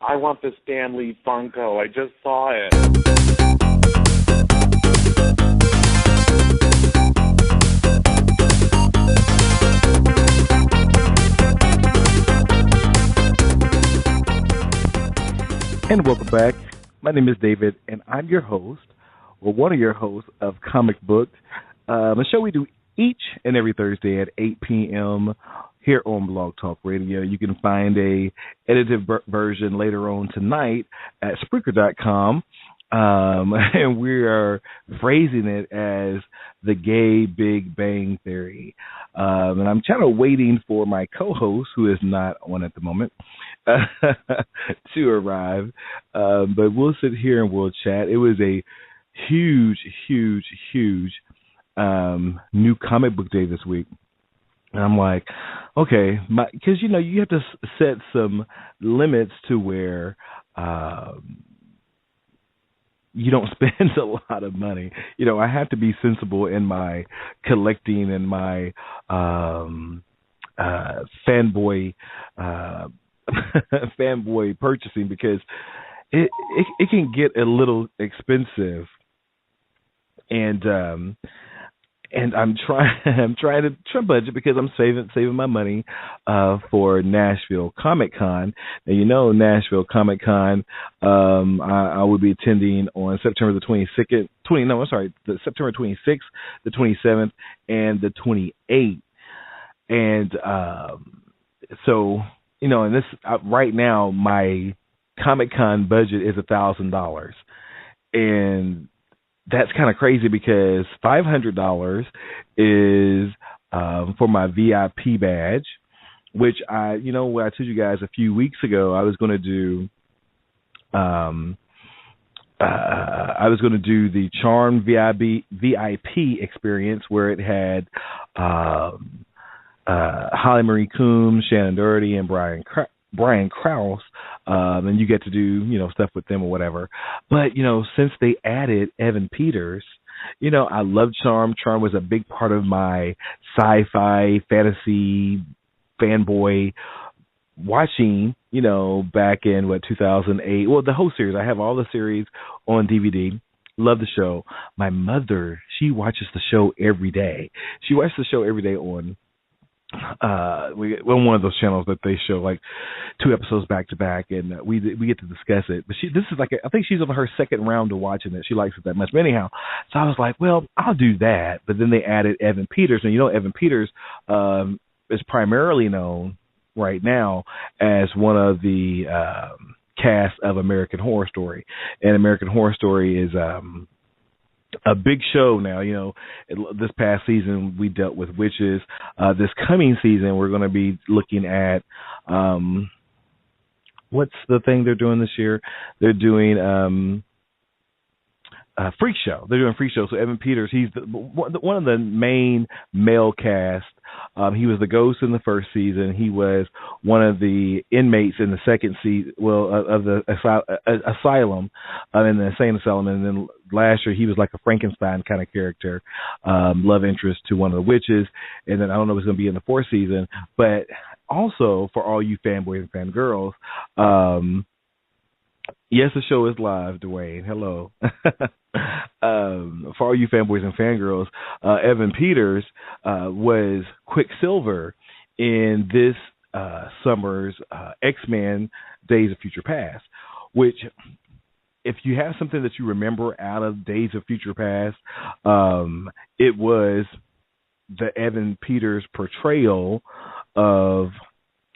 I want the Stan Lee Funko. I just saw it. And welcome back. My name is David, and I'm your host, or one of your hosts of Comic Booked, a show we do each and every Thursday at 8 p.m. here on Blog Talk Radio. You can find a edited version later on tonight at Spreaker.com, and we are phrasing it as the Gay Big Bang Theory. And I'm kind of waiting for my co-host, who is not on at the moment, to arrive. But we'll sit here and we'll chat. It was a huge new comic book day this week. And I'm like, okay, because, you have to set some limits to where you don't spend a lot of money. I have to be sensible in my collecting and my fanboy purchasing, because it can get a little expensive. And I'm trying to budget, because I'm saving my money for Nashville Comic Con. Now, Nashville Comic Con, I will be attending on September the 26th, September 26th, the 27th, and the 28th. And so, and this right now, my Comic Con budget is $1,000, and that's kind of crazy, because $500 is for my VIP badge, which I told you guys a few weeks ago I was going to do. I was going to do the Charm VIP experience, where it had Holly Marie Coombs, Shannon Doherty, and Brian Krause, and you get to do, stuff with them or whatever. But, since they added Evan Peters, I love Charm. Charm was a big part of my sci-fi, fantasy, fanboy watching, back in, 2008. Well, the whole series. I have all the series on DVD. Love the show. My mother, she watches the show every day. She watches the show every day on one of those channels that they show like 2 episodes back to back, and we get to discuss it. But this is like I think she's on her second round of watching it. She likes it that much. But anyhow, so I was like, well, I'll do that. But then they added Evan Peters, and Evan Peters is primarily known right now as one of the cast of American Horror Story, and American Horror Story is a big show now. This past season we dealt with witches. This coming season we're going to be looking at what's the thing they're doing this year? They're doing Freak Show. They're doing Freak Show. So Evan Peters, he's one of the main male cast. He was the ghost in the first season. He was one of the inmates in the second season, of the asylum, in the insane asylum. And then last year he was like a Frankenstein kind of character, love interest to one of the witches. And then I don't know if it's going to be in the fourth season. But also for all you fanboys and fangirls, yes, the show is live, Duane. Hello. For all you fanboys and fangirls, Evan Peters was Quicksilver in this summer's X-Men Days of Future Past, which, if you have something that you remember out of Days of Future Past, it was the Evan Peters portrayal of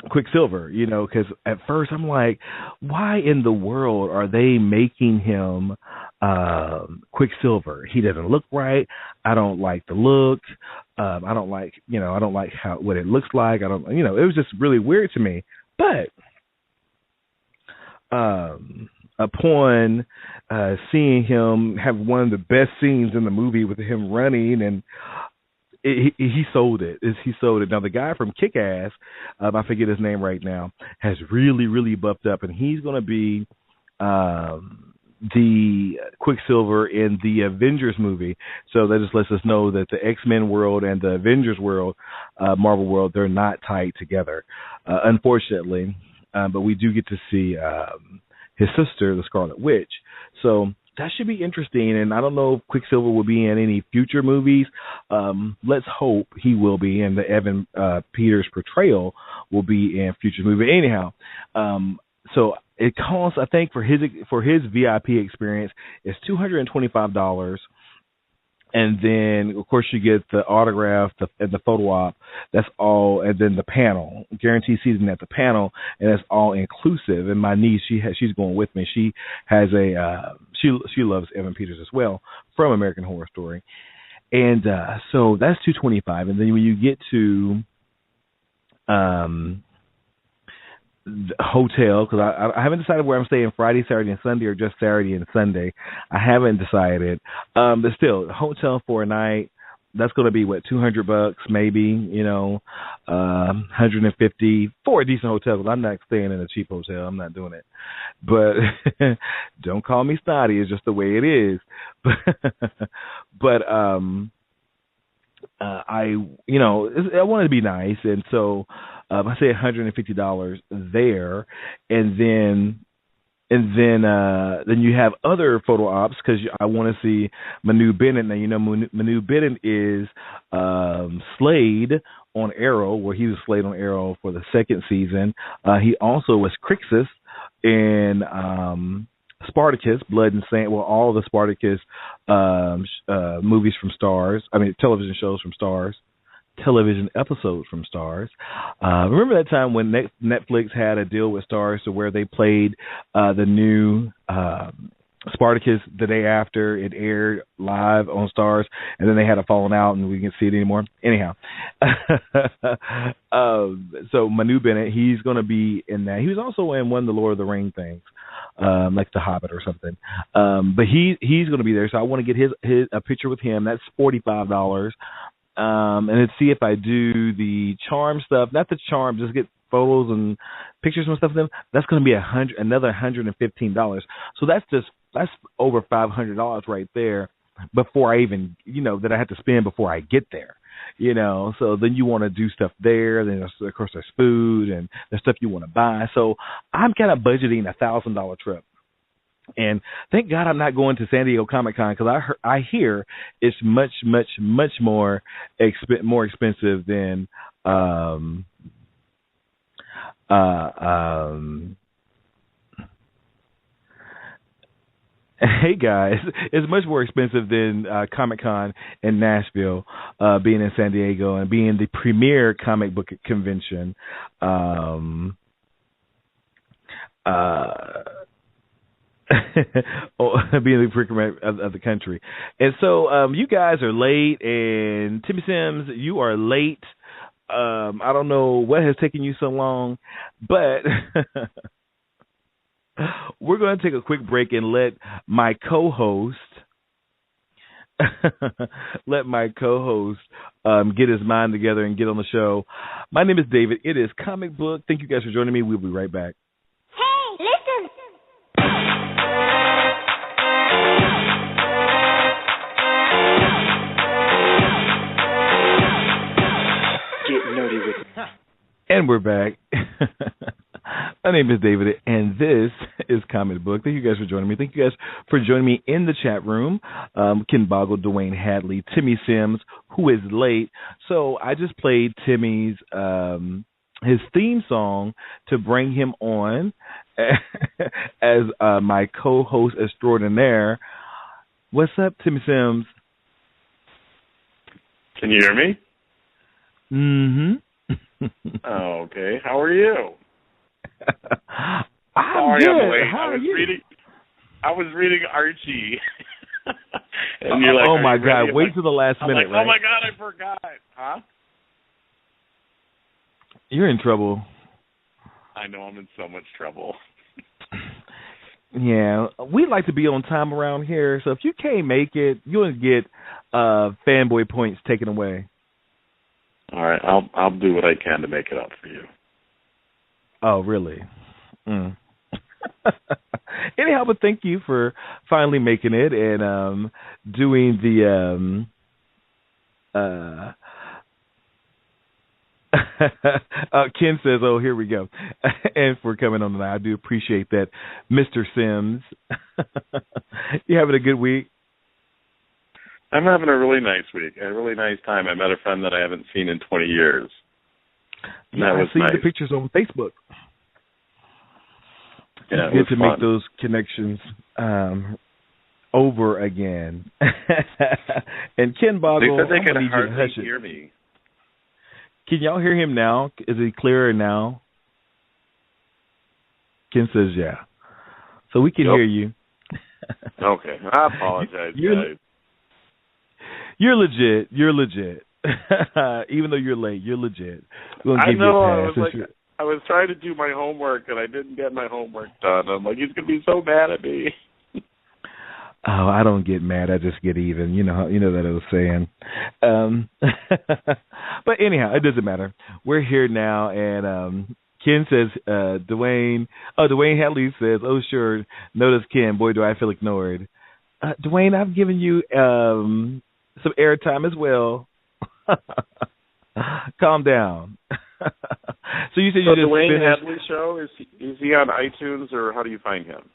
Quicksilver, because at first I'm like, why in the world are they making him Quicksilver? He doesn't look right. I don't like the look. I don't like what it looks like. It was just really weird to me. But upon seeing him have one of the best scenes in the movie with him running, and he sold it. He sold it. Now, the guy from Kick-Ass, I forget his name right now, has really, really buffed up, and he's going to be the Quicksilver in the Avengers movie. So that just lets us know that the X-Men world and the Avengers world, Marvel world, they're not tied together, unfortunately. but we do get to see his sister, the Scarlet Witch. So that should be interesting, and I don't know if Quicksilver will be in any future movies. Let's hope he will be, and the Evan Peters portrayal will be in future movies. Anyhow, so it costs, I think, for his VIP experience, is $225. And then, of course, you get the autograph and the photo op. That's all, and then the panel, guaranteed season at the panel, and that's all inclusive. And my niece, she's going with me. She has she loves Evan Peters as well from American Horror Story, and so that's $225. And then when you get to the hotel, because I haven't decided where I'm staying Friday, Saturday, and Sunday, or just Saturday and Sunday. I haven't decided. But still, hotel for a night, that's going to be, what, $200 maybe, $150 for a decent hotel. I'm not staying in a cheap hotel. I'm not doing it. But don't call me snotty. It's just the way it is. But I want it to be nice, and so I say $150 there, and then you have other photo ops, because I want to see Manu Bennett. Now, Manu Bennett is Slade on Arrow, where he was Slade on Arrow for the second season. He also was Crixus in Spartacus, Blood and Sand. Well, all the Spartacus movies from Starz. I mean, television shows from Starz. Television episodes from Starz. Remember that time when Netflix had a deal with Starz to where they played the new Spartacus the day after it aired live on Starz, and then they had a falling out and we can't see it anymore. Anyhow, so Manu Bennett, he's going to be in that. He was also in one of the Lord of the Rings things, like The Hobbit or something. But he's going to be there, so I want to get a picture with him. That's $45. And then see if I do the charm stuff, not the charm, just get photos and pictures and stuff of them. That's going to be another $115. So that's over $500 right there before I even, that I have to spend before I get there. So then you want to do stuff there. Then of course there's food and there's stuff you want to buy. So I'm kind of budgeting $1,000 trip. And thank God I'm not going to San Diego Comic Con, because I hear it's much, much, much more expensive than hey guys, it's much more expensive than Comic Con in Nashville, being in San Diego and being the premier comic book convention. Being the predicament of the country. And so you guys are late, and Timmy Simms, you are late. I don't know what has taken you so long, but we're going to take a quick break and let my co-host get his mind together and get on the show. My name is David. It is Comic Book. Thank you guys for joining me. We'll be right back. Hey, listen. And we're back. My name is David, and this is Comic Book. Thank you guys for joining me. Thank you guys for joining me in the chat room. Ken Boggle, Duane Hadley, Timmy Simms, who is late. So I just played Timmy's his theme song to bring him on as my co-host extraordinaire. What's up, Timmy Simms? Can you hear me? Mm-hmm. Oh, okay. How are you? I'm Sorry, good. I'm late. How are you? I was reading Archie. And you're like, oh my God! ready? Wait till the last minute, right? Oh my God! I forgot. Huh? You're in trouble. I know I'm in so much trouble. Yeah, we like to be on time around here. So if you can't make it, you'll get fanboy points taken away. All right, I'll do what I can to make it up for you. Oh, really? Mm. Anyhow, but thank you for finally making it and doing the Ken says, "Oh, here we go," and for coming on tonight, I do appreciate that, Mr. Simms. You having a good week? I'm having a really nice week. A really nice time. I met a friend that I haven't seen in 20 years. Yeah, I see the pictures on Facebook. Yeah, it's good to make those connections over again. And Ken Boggle, they said they can hardly hear me. Can y'all hear him now? Is he clearer now? Ken says, yeah. So we can hear you. Okay. I apologize, guys. You're legit. You're legit. Even though you're late, you're legit. We're gonna give you a pass. I was trying to do my homework, and I didn't get my homework done. I'm like, he's going to be so mad at me. Oh, I don't get mad. I just get even. You know that old saying. But anyhow, it doesn't matter. We're here now, and Ken says, Duane Hadley says, oh, sure, notice Ken. Boy, do I feel ignored. Duane, I've given you some airtime as well. Calm down. So you said you just Duane finished. Hadley show, is he on iTunes, or how do you find him?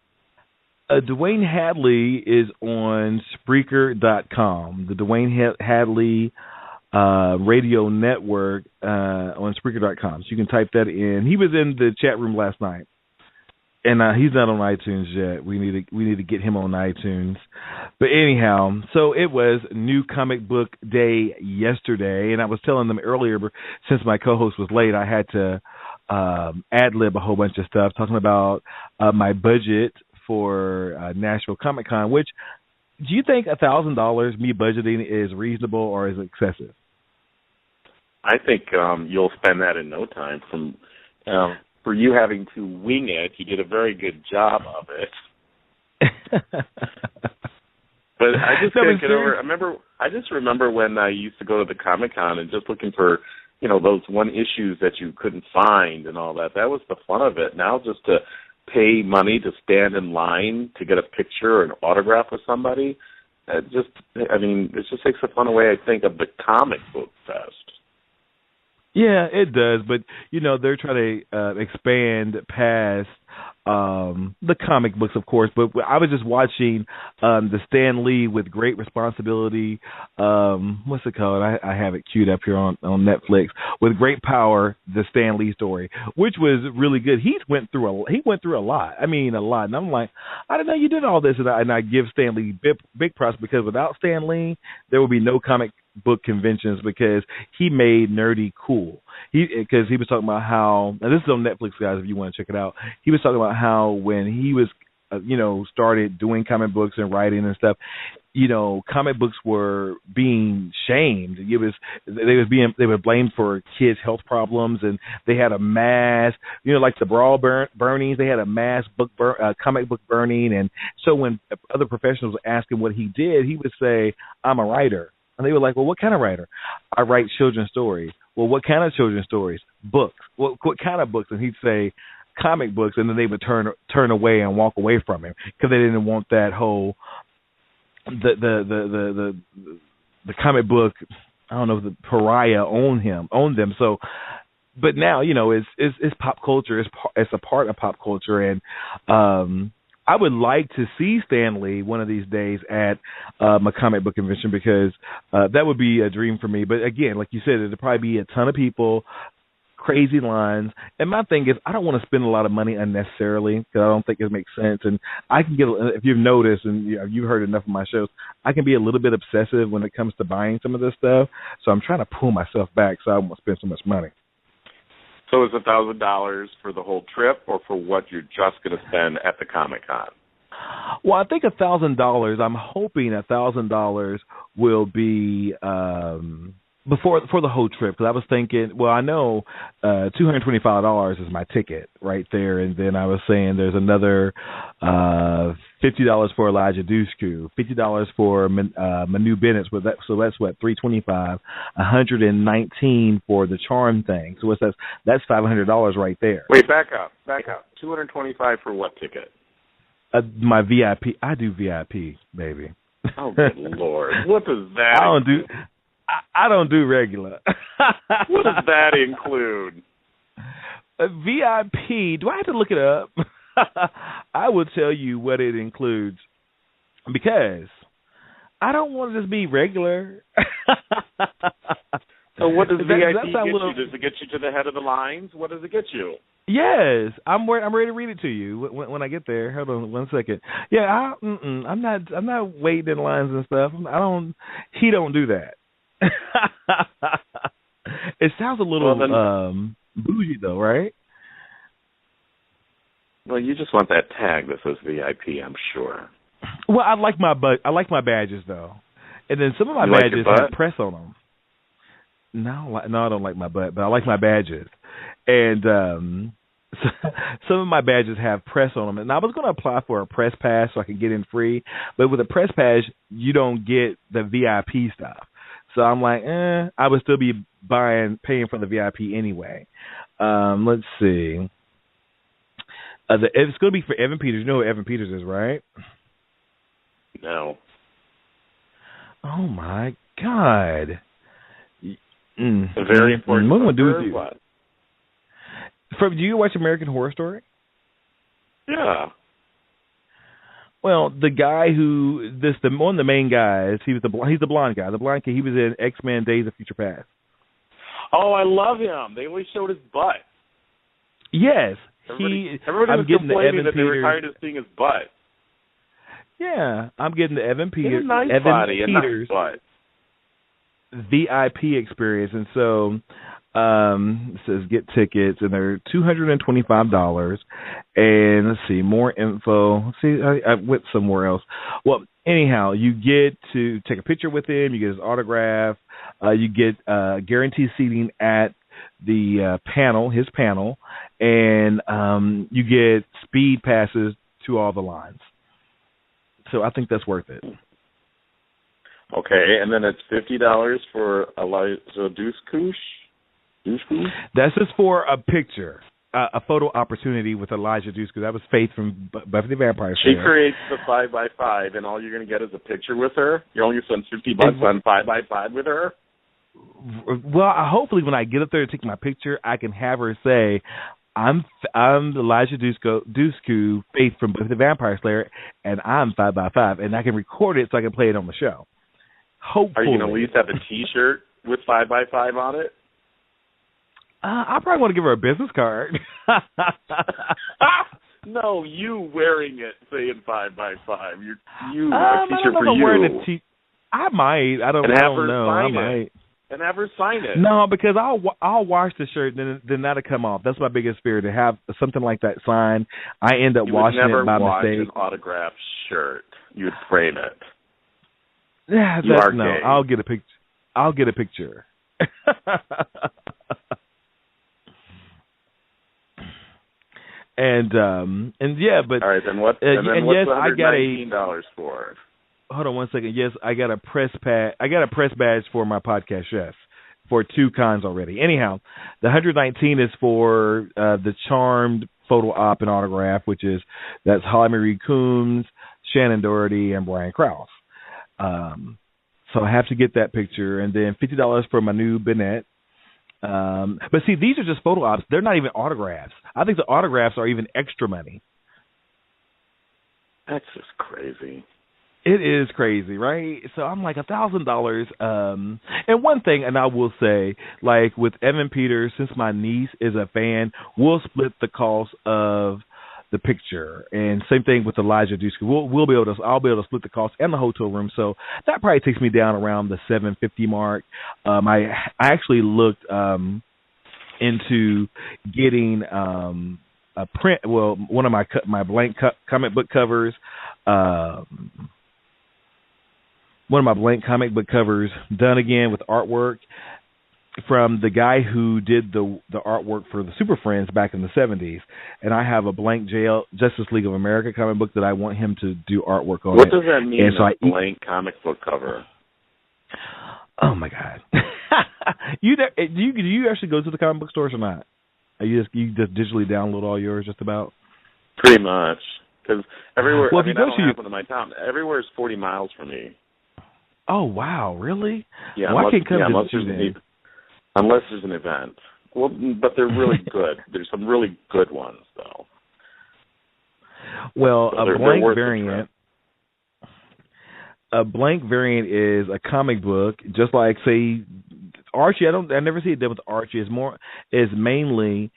Duane Hadley is on Spreaker.com, the Duane Hadley radio network on Spreaker.com. So you can type that in. He was in the chat room last night, and he's not on iTunes yet. We need to get him on iTunes. But anyhow, so it was New Comic Book Day yesterday, and I was telling them earlier, since my co-host was late, I had to ad-lib a whole bunch of stuff, talking about my budget for Nashville Comic Con, which, do you think $1,000 me budgeting is reasonable or is it excessive? I think you'll spend that in no time. For you having to wing it, you did a very good job of it. But I just can't get over. I just remember when I used to go to the Comic Con and just looking for, those one issues that you couldn't find and all that. That was the fun of it. Now just to pay money to stand in line to get a picture or an autograph with somebody, it just takes the fun away, I think, of the comic book fest. Yeah, it does, but they're trying to expand past the comic books, of course. But I was just watching the Stan Lee with Great Responsibility. What's it called? I have it queued up here on Netflix. With Great Power, the Stan Lee story, which was really good. He went through a lot. I mean, a lot. And I'm like, I didn't know you did all this. And I give Stan Lee big props, because without Stan Lee, there would be no comic book conventions, because he made nerdy cool. Because he was talking about how, and this is on Netflix, guys, if you want to check it out. He was talking about how when he was started doing comic books and writing and stuff, comic books were being shamed. They were blamed for kids' health problems, and they had a mass, like the Brawl burnings. They had a mass comic book burning, and so when other professionals asked him what he did, he would say, "I'm a writer." And they were like, well, what kind of writer? I write children's stories. Well, what kind of children's stories? Books. Well, what kind of books? And he'd say comic books, and then they would turn away and walk away from him, because they didn't want that whole the comic book, I don't know, the pariah own them. So, but now it's pop culture. It's a part of pop culture, and I would like to see Stan Lee one of these days at my comic book convention, because that would be a dream for me. But again, like you said, there'd probably be a ton of people, crazy lines. And my thing is, I don't want to spend a lot of money unnecessarily, because I don't think it makes sense. And I can get, if you've noticed and you've heard enough of my shows, I can be a little bit obsessive when it comes to buying some of this stuff. So I'm trying to pull myself back so I won't spend so much money. So is $1,000 for the whole trip, or for what you're just going to spend at the Comic Con? Well, I think $1,000. I'm hoping $1,000 will be for the whole trip. Because I was thinking, well, I know $225 is my ticket right there, and then I was saying there's another $50 for Elijah Dushku, $50 for Manu Bennett, so that's what, $325, $119 for the Charm thing. So that's $500 right there. Wait, back up. $225 for what ticket? My VIP. I do VIP, baby. Oh, good Lord! What does that? I don't do regular. What does that include? VIP. Do I have to look it up? I will tell you what it includes because I don't want to just be regular. So what does VIP get you? Does it get you to the head of the lines? What does it get you? Yes, I'm ready to read it to you when I get there. Hold on 1 second. Yeah, I'm not waiting in lines and stuff. He don't do that. It sounds a little bougie though, right? Well, you just want that tag that says VIP, I'm sure. Well, I like my badges though, and then some of my badges have press on them. No, I don't like my butt, but I like my badges, and some of my badges have press on them. And I was going to apply for a press pass so I could get in free, but with a press pass, you don't get the VIP stuff. So I'm like, I would still be paying for the VIP anyway. Let's see. It's going to be for Evan Peters. You know who Evan Peters is, right? No. Oh my God. A very important. What am I do with you? What? Do you watch American Horror Story? Yeah. Well, the guy one of the main guys, he's the blonde guy. The blonde kid, he was in X-Men: Days of Future Past. Oh, I love him. They always showed his butt. Yes. Everybody was complaining that they were tired of seeing his butt. Yeah, I'm getting the Evan Peters. Nice Evan body, Peters a nice butt. VIP experience, and so it says get tickets, and they're $225. And let's see, more info. Let's see, I went somewhere else. Well, anyhow, you get to take a picture with him. You get his autograph. You get guaranteed seating at the his panel, and you get speed passes to all the lines. So I think that's worth it. Okay, and then it's $50 for Elijah Dushku? That's just for a picture, a photo opportunity with Elijah Dushku. That was Faith from Buffy the Vampire Slayer. She creates the 5x5, and all you're going to get is a picture with her? You only spend $50 on 5x5 with her? Well, hopefully when I get up there to take my picture, I can have her say, I'm Elijah Dushku, Faith from Buffy the Vampire Slayer, and I'm 5x5, and I can record it so I can play it on the show. Hopefully. Are you going to at least have a T-shirt with 5x5 on it? I probably want to give her a business card. No, you wearing it saying 5x5. You a T-shirt I don't know for if I'm you. wearing a I might. I don't know. I might. And have her sign it. No, because I'll wash the shirt, then that'll come off. That's my biggest fear, to have something like that signed. I end up washing it by mistake. You would never wash an autographed shirt. You would frame it. Yeah, gay. I'll get a picture. I'll get a picture. and yeah, but all right. Then what? And then what's $119 for? Hold on 1 second. Yes, I got a press badge for my podcast chef for 2 cons already. Anyhow, the $119 is for the Charmed photo op and autograph, that's Holly Marie Coombs, Shannon Doherty, and Brian Krause. So I have to get that picture, and then $50 for my new Bennett. But see, these are just photo ops. They're not even autographs. I think the autographs are even extra money. That's just crazy. It is crazy, right? So I'm like $1,000. And one thing, and I will say, like with Evan Peters, since my niece is a fan, we'll split the cost of the picture. And same thing with Elijah Dushku. I'll be able to split the cost and the hotel room. So that probably takes me down around the $750 mark. I actually looked into getting a print. Well, one of my blank comic book covers. One of my blank comic book covers done again with artwork from the guy who did the artwork for the Super Friends back in the 70s. And I have a blank Justice League of America comic book that I want him to do artwork on. What does that mean, a blank comic book cover? Oh, my God. Do you actually go to the comic book stores or not? You just digitally download all yours just about? Pretty much. Because everywhere, well, I don't happen in my town. Everywhere is 40 miles from me. Oh, wow, really? Yeah, well, I can't come unless there's an event. Well, but they're really good. There's some really good ones, though. Well, so a blank variant. A blank variant is a comic book, just like, say, Archie. I never see it done with Archie. It's mainly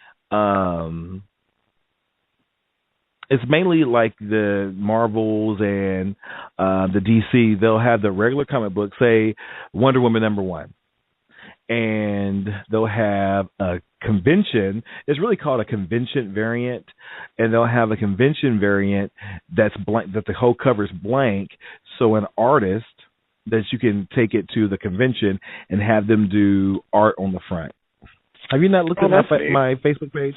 like the Marvels and the DC. They'll have the regular comic book, say Wonder Woman #1, and they'll have a convention. It's really called a convention variant, and they'll have a convention variant that's blank, that the whole cover's blank. So an artist that you can take it to the convention and have them do art on the front. Have you not looked at my Facebook page?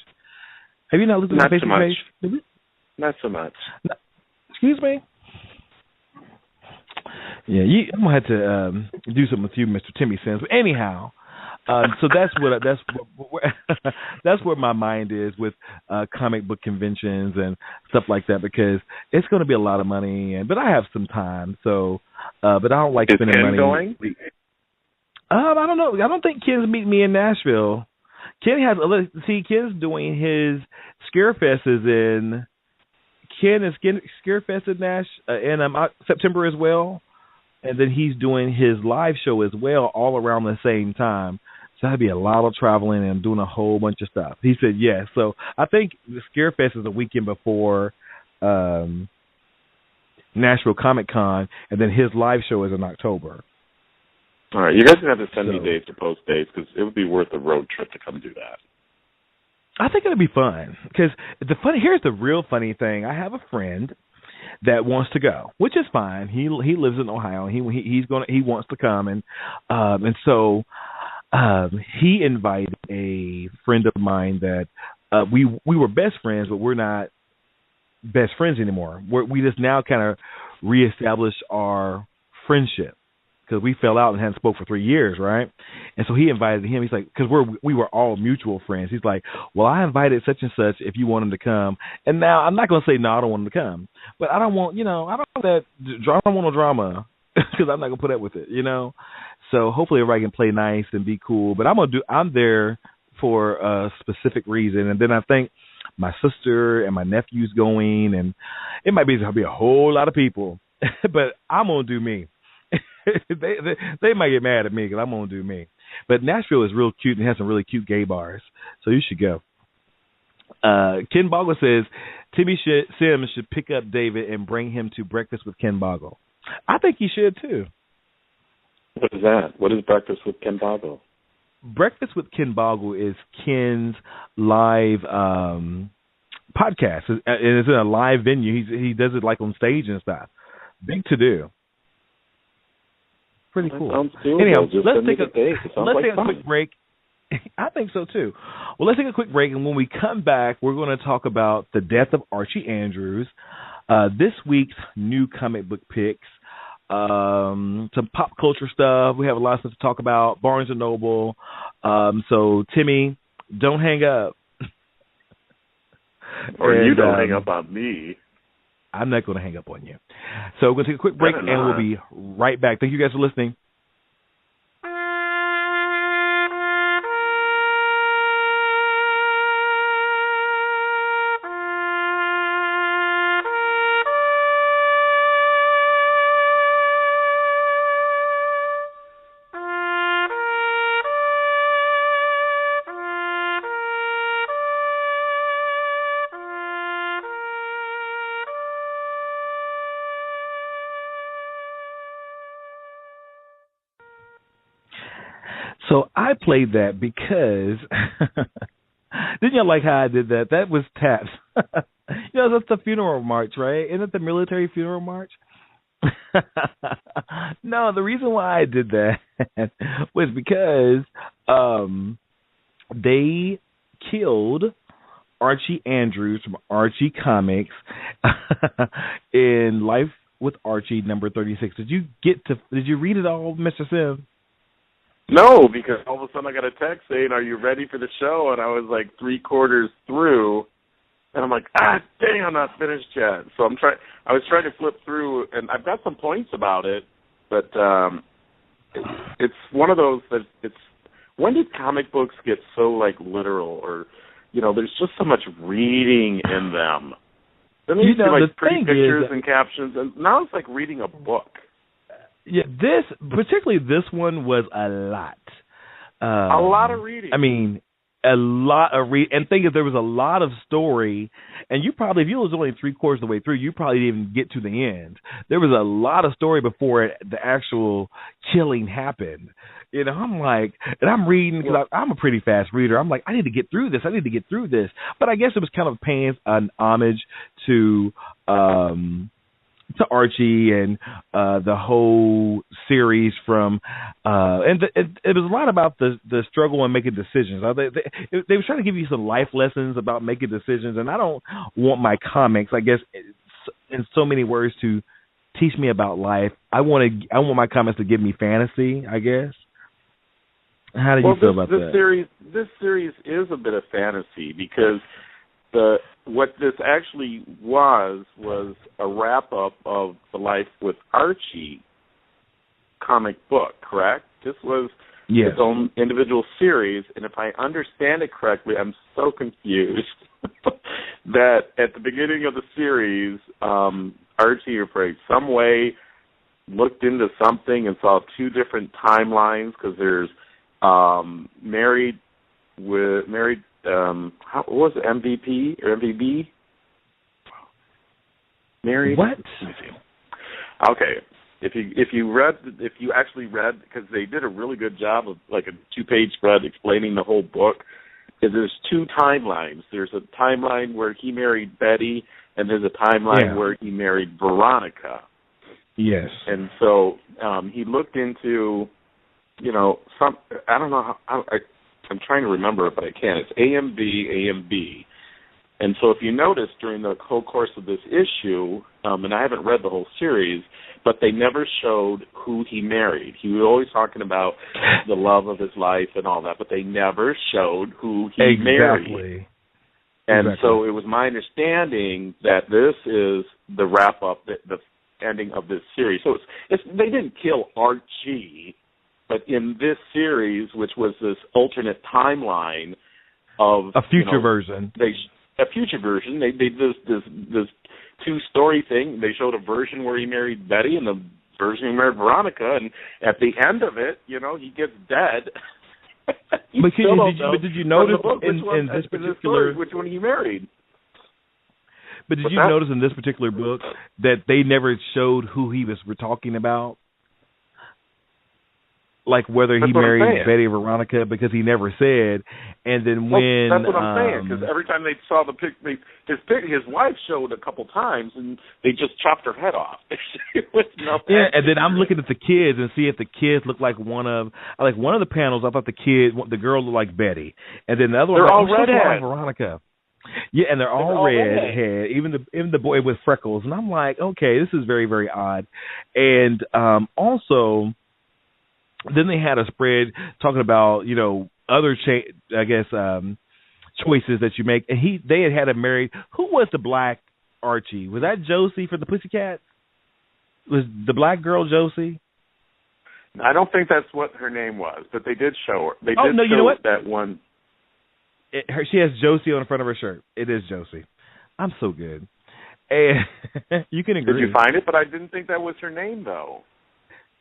Have you not looked at my Facebook page? Not so much. No. Excuse me? Yeah, I'm gonna have to do something with you, Mr. Timmy Simms. But anyhow, so that's where my mind is with comic book conventions and stuff like that, because it's going to be a lot of money, but I have some time. So, but I don't like spending money. Going? I don't know. I don't think Ken's meeting me in Nashville. Ken's doing his Scarefest in Scarefest in September as well. And then he's doing his live show as well, all around the same time. So that'd be a lot of traveling and doing a whole bunch of stuff. He said yes. So I think the Scarefest is the weekend before Nashville Comic Con, and then his live show is in October. All right, you guys are going to have to send me dates to post dates, because it would be worth a road trip to come do that. I think it'll be fun, because here's the real funny thing. I have a friend that wants to go, which is fine. He lives in Ohio. He wants to come, and so he invited a friend of mine that we were best friends, but we're not best friends anymore. We just now kind of reestablished our friendship, because we fell out and hadn't spoke for 3 years, right? And so he invited him. He's like, because we were all mutual friends. He's like, well, I invited such and such if you want him to come. And now I'm not going to say no, I don't want him to come, but I don't want that drama. I don't want no drama, because I'm not going to put up with it, So hopefully everybody can play nice and be cool. But I'm there for a specific reason. And then I think my sister and my nephew's going, and it might be a whole lot of people, but I'm gonna do me. they might get mad at me because I'm going to do me. But Nashville is real cute and has some really cute gay bars, so you should go. Ken Boggle says, Timmy Simms should pick up David and bring him to Breakfast with Ken Boggle. I think he should, too. What is that? What is Breakfast with Ken Boggle? Breakfast with Ken Boggle is Ken's live podcast. It's in a live venue. He does it like on stage and stuff. Big to do. Pretty cool. Anyhow, let's take a quick break. I think so, too. Well, let's take a quick break, and when we come back, we're going to talk about the death of Archie Andrews, this week's new comic book picks, some pop culture stuff. We have a lot of stuff to talk about, Barnes & Noble. So, Timmy, don't hang up. Or you don't hang up on me. I'm not going to hang up on you. So we're going to take a quick break, and we'll be right back. Thank you guys for listening. So I played that because didn't you like how I did that? That was taps. That's the funeral march, right? Isn't it the military funeral march? No, the reason why I did that was because they killed Archie Andrews from Archie Comics in Life with Archie number 36. Did you read it all, Mr. Simms? No, because all of a sudden I got a text saying, "Are you ready for the show?" And I was like 3/4 through, and I'm like, "Dang, I'm not finished yet." So I was trying to flip through, and I've got some points about it, but it's one of those that it's. When did comic books get so like literal, or there's just so much reading in them? Then they used to be like pretty pictures and captions, and now it's like reading a book. Yeah, particularly this one was a lot. A lot of reading. I mean, a lot of reading. And think if there was a lot of story, and if you was only 3/4 of the way through, you probably didn't even get to the end. There was a lot of story before the actual killing happened. I'm like, and I'm reading because I'm a pretty fast reader. I'm like, I need to get through this. But I guess it was kind of paying an homage to Archie and the whole series from and it was a lot about the struggle and making decisions. They were trying to give you some life lessons about making decisions, and I don't want my comics, I guess, in so many words, to teach me about life. I want my comics to give me fantasy, I guess. How do you feel about that? This series is a bit of fantasy because what this actually was a wrap-up of the Life with Archie comic book, correct? This was its own individual series, and if I understand it correctly, I'm so confused that at the beginning of the series, Archie, for some way, looked into something and saw two different timelines, because there's married, what was it, MVP or MVB? Married? What? Okay. If you actually read, because they did a really good job of like a 2-page spread explaining the whole book, is there's two timelines. There's a timeline where he married Betty, and there's a timeline where he married Veronica. Yes. And so he looked into, some, I don't know how, I'm trying to remember it, but I can't. It's AMB. And so if you notice during the whole course of this issue, and I haven't read the whole series, but they never showed who he married. He was always talking about the love of his life and all that, but they never showed who he married. And so it was my understanding that this is the wrap-up, the ending of this series. So they didn't kill Archie, but in this series, which was this alternate timeline of a future version, they did this 2-story thing. They showed a version where he married Betty and the version he married Veronica, and at the end of it, he gets dead. But did you notice in this particular which one he married? But did you notice in this particular book that they never showed who he was talking about? Like whether he married Betty or Veronica, because he never said. And then when that's what I'm saying, because every time they saw the his wife showed a couple times, and they just chopped her head off. And then I'm looking at the kids and see if the kids look like one of the panels. I thought the girl looked like Betty, and then the other one they're all redhead, like Veronica. Yeah, and they're all redhead, even the boy with freckles, and I'm like, okay, this is very, very odd. And also, then they had a spread talking about, other choices that you make, and they had him married. Who was the black Archie? Was that Josie for the Pussycats? Was the black girl Josie? I don't think that's what her name was, but they did show her. They did you know what? That one. She has Josie on the front of her shirt. It is Josie. I'm so good. And you can agree. Did you find it? But I didn't think that was her name, though.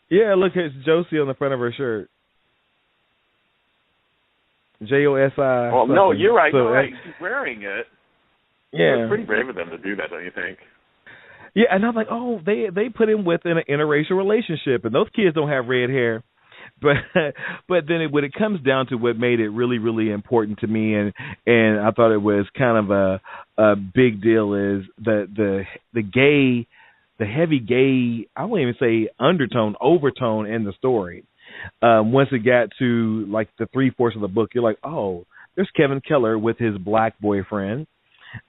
Yeah, look, it's Josie on the front of her shirt. Josi. Well, no, you're right. She's wearing it. Yeah. It's pretty brave of them to do that, don't you think? Yeah, and I'm like, oh, they put him with an interracial relationship, and those kids don't have red hair. But then when it comes down to what made it really, really important to me, and I thought it was kind of a big deal, is the heavy gay, I won't even say overtone in the story. Once it got to like the 3/4 of the book, you're like, oh, there's Kevin Keller with his black boyfriend,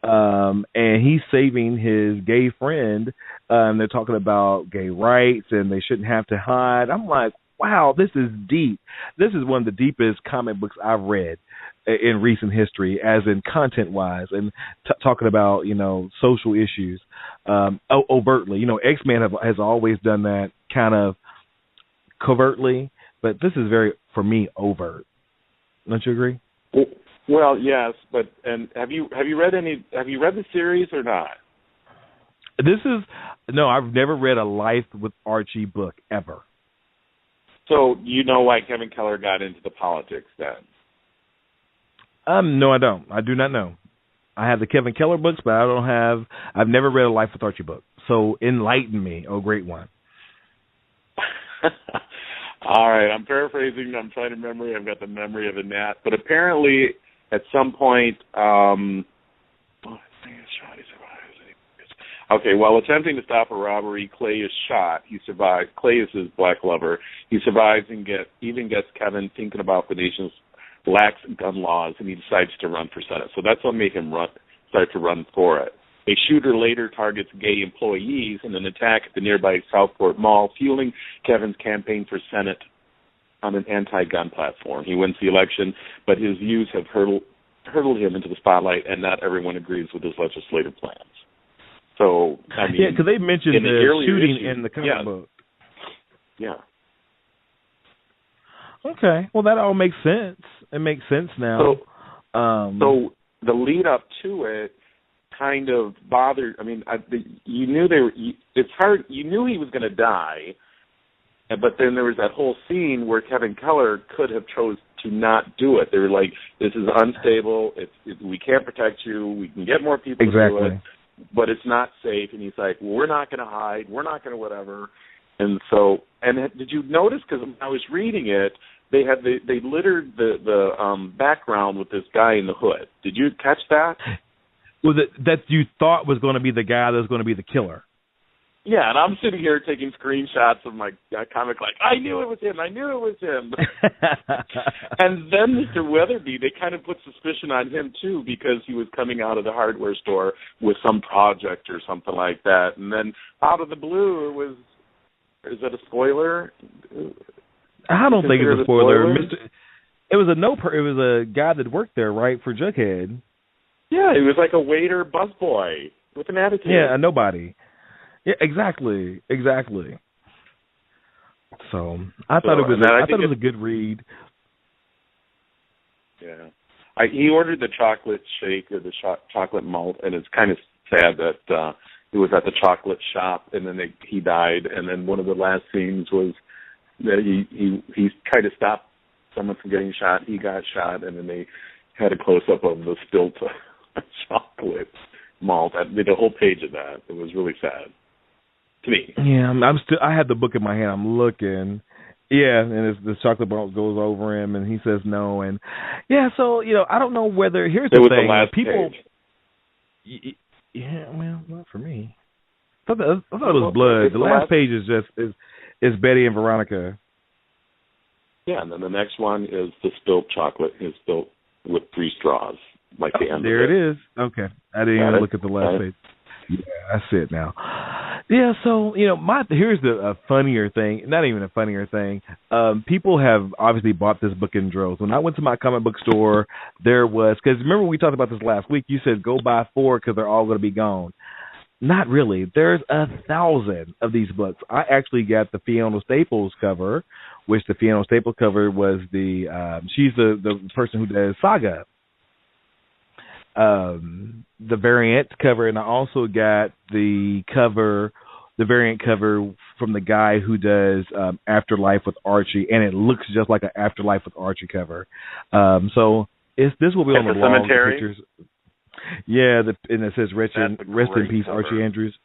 and he's saving his gay friend, and they're talking about gay rights and they shouldn't have to hide. I'm like, wow, this is deep. This is one of the deepest comic books I've read in recent history, as in content-wise, and talking about, social issues overtly. X-Men has always done that kind of covertly, but this is very, for me, overt. Don't you agree? Well, yes, but have you read the series or not? No, I've never read a Life with Archie book ever. So you know why Kevin Keller got into the politics then? No, I don't. I do not know. I have the Kevin Keller books, but I've never read a Life with Archie book. So enlighten me, oh great one. All right, I'm paraphrasing. I'm trying to memory. I've got the memory of a gnat. But apparently, at some point, okay, while attempting to stop a robbery, Clay is shot. He survives. Clay is his black lover. He survives and even gets Kevin thinking about the nation's lax gun laws, and he decides to run for Senate. So that's what made him start to run for it. A shooter later targets gay employees in an attack at the nearby Southport Mall, fueling Kevin's campaign for Senate on an anti-gun platform. He wins the election, but his views have hurtled him into the spotlight, and not everyone agrees with his legislative plans. So, I mean... Yeah, because they mentioned the shooting in the comic book. Yeah. Okay, well, that all makes sense. It makes sense now. So the lead-up to it kind of bothered. I mean, you knew it's hard. You knew he was going to die, but then there was that whole scene where Kevin Keller could have chose to not do it. They were like, "This is unstable. We can't protect you. We can get more people to do it, but it's not safe." And he's like, "Well, we're not going to hide. We're not going to whatever." And so, did you notice? Because when I was reading it, they littered the background with this guy in the hood. Did you catch that? Well, that you thought was going to be the guy that was going to be the killer. Yeah, and I'm sitting here taking screenshots of my comic like, I knew it was him. I knew it was him. And then Mr. Weatherby, they kind of put suspicion on him, too, because he was coming out of the hardware store with some project or something like that. And then out of the blue, it was, is that a spoiler? I don't think it's a spoiler. It was a guy that worked there, right, for Jughead. Yeah, he was like a waiter busboy with an attitude. Yeah, a nobody. Yeah, exactly. So I thought it was a good read. Yeah, he ordered the chocolate shake or the chocolate malt, and it's kind of sad that he was at the chocolate shop, and then he died. And then one of the last scenes was that he tried to stop someone from getting shot. He got shot, and then they had a close up of the spilt chocolate malt. I did a whole page of that. It was really sad to me. Yeah, I had the book in my hand. I'm looking. Yeah, and the chocolate malt goes over him, and he says no. And yeah, so I don't know whether here's the thing. The last people. Page. Yeah, well, not for me. I thought it was blood. The last page is Betty and Veronica. Yeah, and then the next one is the spilt chocolate. Is spilt with 3 straws. Like the end there of it is. Okay. I didn't even look at the last page. Yeah, I see it now. Yeah, so, here's the funnier thing. Not even a funnier thing. People have obviously bought this book in droves. When I went to my comic book store, there was, because remember we talked about this last week, you said go buy 4 because they're all going to be gone. Not really. There's 1,000 of these books. I actually got the Fiona Staples cover, which the Fiona Staples cover was she's the person who does Saga. The variant cover, and I also got the variant cover from the guy who does Afterlife with Archie, and it looks just like an Afterlife with Archie cover. So this will be on the wall. Pictures. Yeah, and it says rest in peace, cover. Archie Andrews.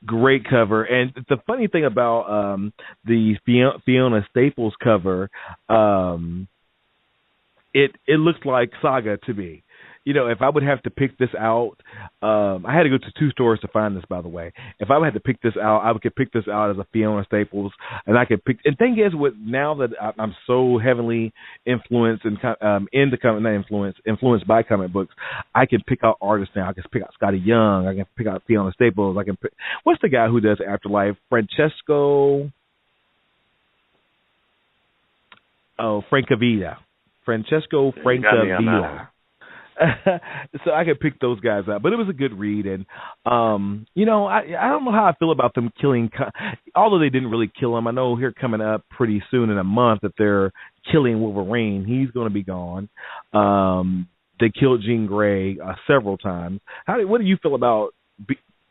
Great cover, and the funny thing about the Fiona Staples cover, it looks like Saga to me. If I would have to pick this out, I had to go to 2 stores to find this, by the way. If I had to pick this out, I could pick this out as a Fiona Staples, and I could pick. And thing is, now that I'm so heavily influenced and influenced by comic books, I can pick out artists now. I can pick out Scotty Young. I can pick out Fiona Staples. I can pick. What's the guy who does Afterlife? Francesco Francavilla. so I could pick those guys out. But it was a good read, and you know, I don't know how I feel about them killing. Although they didn't really kill him, I know here coming up pretty soon in a month that they're killing Wolverine. He's going to be gone. They killed Jean Grey several times. What do you feel about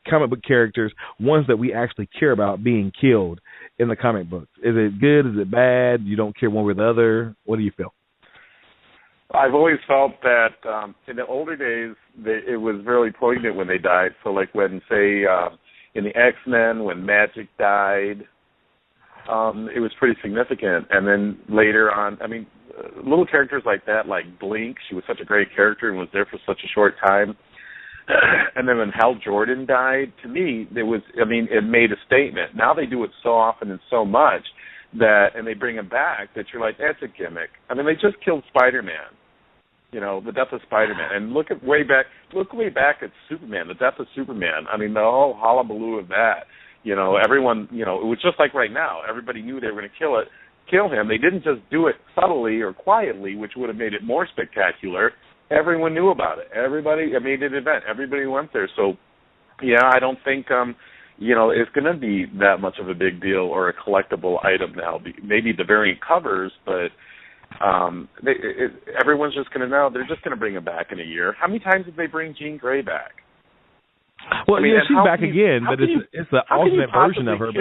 comic book characters, ones that we actually care about, being killed in the comic books? Is it good? Is it bad? You don't care one way or the other? What do you feel? I've always felt that in the older days, it was really poignant when they died. So, like when, say, in the X-Men, when Magic died, it was pretty significant. And then later on, I mean, little characters like that, like Blink, she was such a great character and was there for such a short time. And then when Hal Jordan died, to me, it made a statement. Now they do it so often and so much and they bring him back that you're like, that's a gimmick. I mean, they just killed Spider-Man, you know, the death of Spider-Man. And look way back at Superman, the death of Superman. I mean, the whole hullabaloo of that. You know, everyone, you know, it was just like right now. Everybody knew they were going to kill him. They didn't just do it subtly or quietly, which would have made it more spectacular. Everyone knew about it. Everybody made an event. Everybody went there. So, yeah, I don't think, you know, it's going to be that much of a big deal or a collectible item now. Maybe the variant covers, but everyone's just going to know. They're just going to bring him back in a year. How many times did they bring Jean Grey back? Well, yeah, she's back again, but it's the alternate version of her.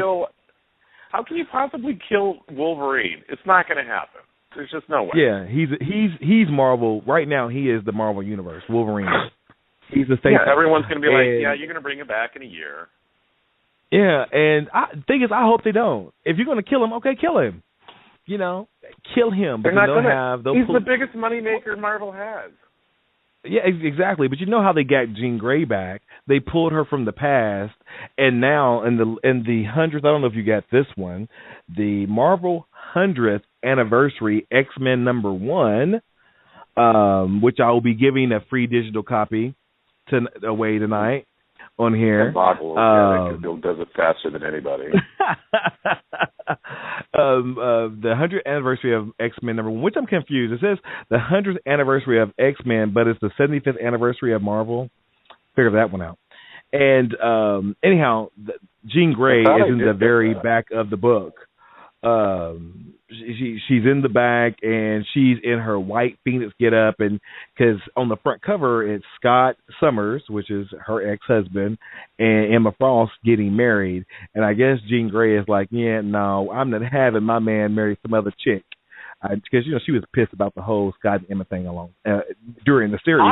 How can you possibly kill Wolverine? It's not going to happen. There's just no way. Yeah, he's Marvel right now. He is the Marvel Universe. Wolverine. He's the same. Yeah, everyone's going to be like, yeah, you're going to bring him back in a year. Yeah, and the thing is, I hope they don't. If you're going to kill him, okay, kill him. You know, kill him. They're not going to. He's the biggest moneymaker Marvel has. Yeah, exactly. But you know how they got Jean Grey back? They pulled her from the past, and now in the 100th, I don't know if you got this one, the Marvel 100th anniversary X-Men #1, which I will be giving a free digital copy away tonight on here. Ken Boggle does it faster than anybody. The 100th anniversary of X-Men #1, which I'm confused. It says the 100th anniversary of X-Men, but it's the 75th anniversary of Marvel. Figure that one out. And anyhow, Jean Grey is in the very back of the book. She's in the back, and she's in her white Phoenix getup, and because on the front cover it's Scott Summers, which is her ex-husband, and Emma Frost getting married, and I guess Jean Grey is like, yeah, no, I'm not having my man marry some other chick, because you know she was pissed about the whole Scott and Emma thing during the series.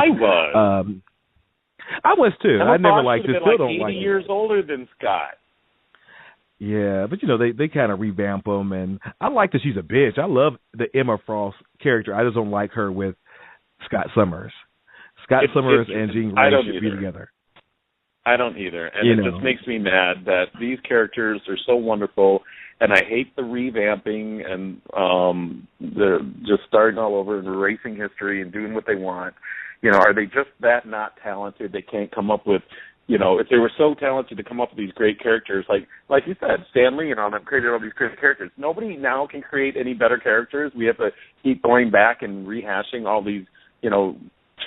I was too. I never liked it. Still don't like it. 80 years older than Scott. Yeah, but you know they kind of revamp them, and I like that she's a bitch. I love the Emma Frost character. I just don't like her with Scott Summers. Summers and Jean Grey should be together. I don't either, and it just makes me mad that these characters are so wonderful, and I hate the revamping and they're just starting all over and erasing history and doing what they want. You know, are they just that not talented? They can't come up with. You know, if they were so talented to come up with these great characters, like you said, Stan Lee and all them created all these great characters. Nobody now can create any better characters. We have to keep going back and rehashing all these, you know,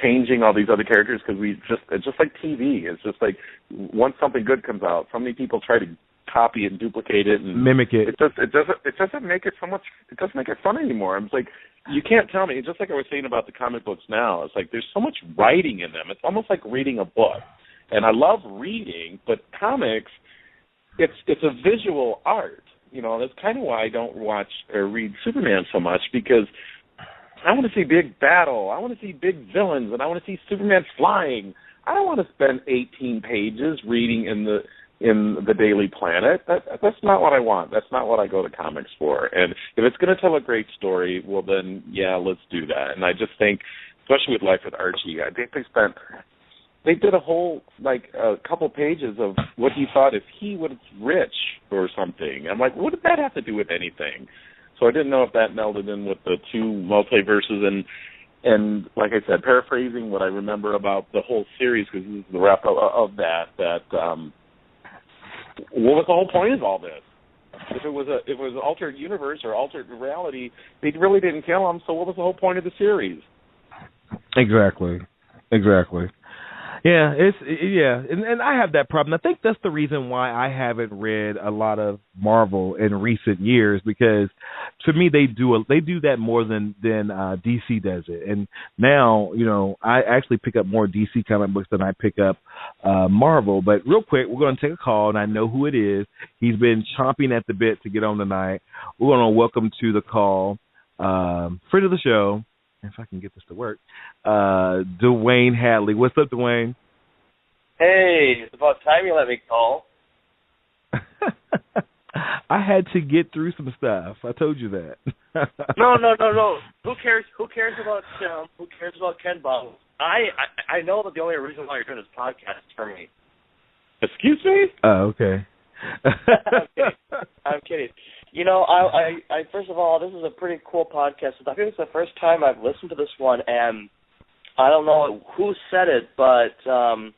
changing all these other characters because it's just like TV. It's just like once something good comes out, so many people try to copy it and duplicate it and mimic it. It doesn't make it so much. It doesn't make it fun anymore. I'm like, you can't tell me. Just like I was saying about the comic books now, it's like there's so much writing in them. It's almost like reading a book. And I love reading, but comics, it's a visual art. You know, that's kind of why I don't watch or read Superman so much, because I want to see big battle. I want to see big villains, and I want to see Superman flying. I don't want to spend 18 pages reading in the Daily Planet. That's not what I want. That's not what I go to comics for. And if it's going to tell a great story, well then, yeah, let's do that. And I just think, especially with Life with Archie, I think they did a whole, a couple pages of what he thought if he was rich or something. I'm like, what did that have to do with anything? So I didn't know if that melded in with the two multiverses. And like I said, paraphrasing what I remember about the whole series, because this is the wrap of that, what was the whole point of all this? If it was an altered universe or altered reality, they really didn't kill him, so what was the whole point of the series? Exactly. Exactly. Yeah, and I have that problem. I think that's the reason why I haven't read a lot of Marvel in recent years, because to me they do that more than DC does it. And now, I actually pick up more DC comic books than I pick up Marvel. But real quick, we're going to take a call, and I know who it is. He's been chomping at the bit to get on tonight. We're going to welcome to the call friend of the show, if I can get this to work, Duane Hadley. What's up, Duane? Hey, it's about time you let me call. I had to get through some stuff. I told you that. No. Who cares? Who cares about Ken Boggle? I know that the only reason why you're doing this podcast is for me. Excuse me? Oh, okay. I'm kidding. I first of all, this is a pretty cool podcast. I think it's the first time I've listened to this one, and I don't know who said it, but I'm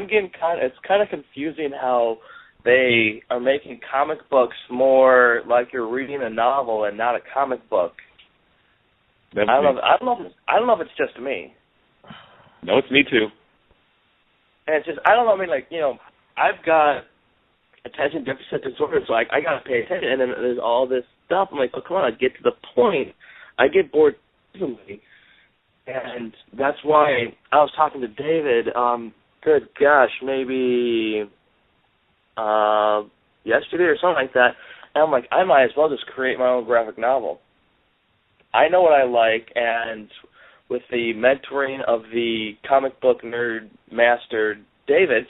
getting it's kind of confusing how they are making comic books more like you're reading a novel and not a comic book. I don't know if it's just me. No, it's me too. And it's just, I don't know. I mean, I've got attention deficit disorder, so I got to pay attention, and then there's all this stuff. I'm like, oh, come on, I get to the point. I get bored easily. And that's why I was talking to David, good gosh, maybe yesterday or something like that, and I'm like, I might as well just create my own graphic novel. I know what I like, and with the mentoring of the comic book nerd master, David,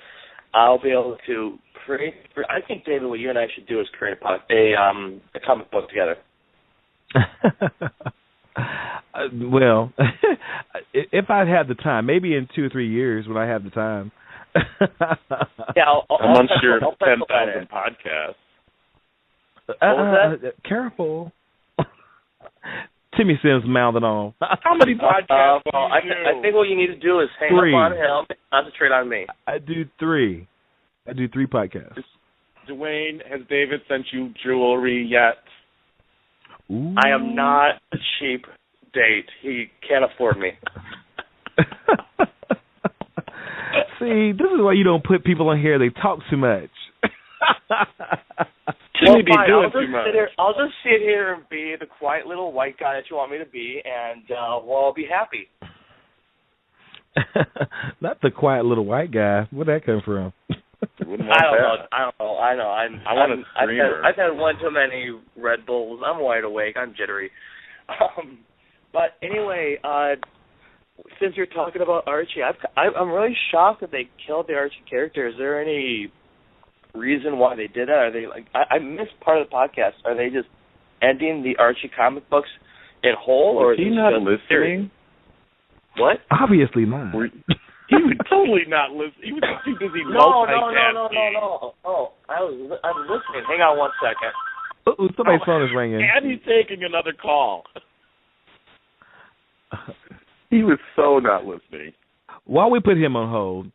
I'll be able to create. I think, David, what you and I should do is create a comic book together. Well, if I had the time, maybe in 2 or 3 years when I have the time. Yeah, I'm sure 10,000 podcasts. What was that? Careful. Timmy Simms mouthing on. How many podcasts? I think what you need to do is hang 3. up on him and concentrate on me. I do 3 podcasts. Duane, has David sent you jewelry yet? Ooh. I am not a cheap date. He can't afford me. See, this is why you don't put people on here. They talk too much. Timmy be doing too much. I'll just sit here and be the quiet little white guy that you want me to be, and I'll be happy. Not the quiet little white guy. Where'd that come from? I don't know. I want a screamer. I've had one too many Red Bulls. I'm wide awake. I'm jittery. But anyway, since you're talking about Archie, I'm really shocked that they killed the Archie character. Is there any reason why they did that? Are they I missed part of the podcast. Are they just ending the Archie comic books in whole, or is he not listening? What? Obviously not. He was totally not listening. He was too busy multitasking. No. Oh, I'm listening. Hang on 1 second. Oh, somebody's phone is ringing. And he's taking another call. He was so not listening. While we put him on hold,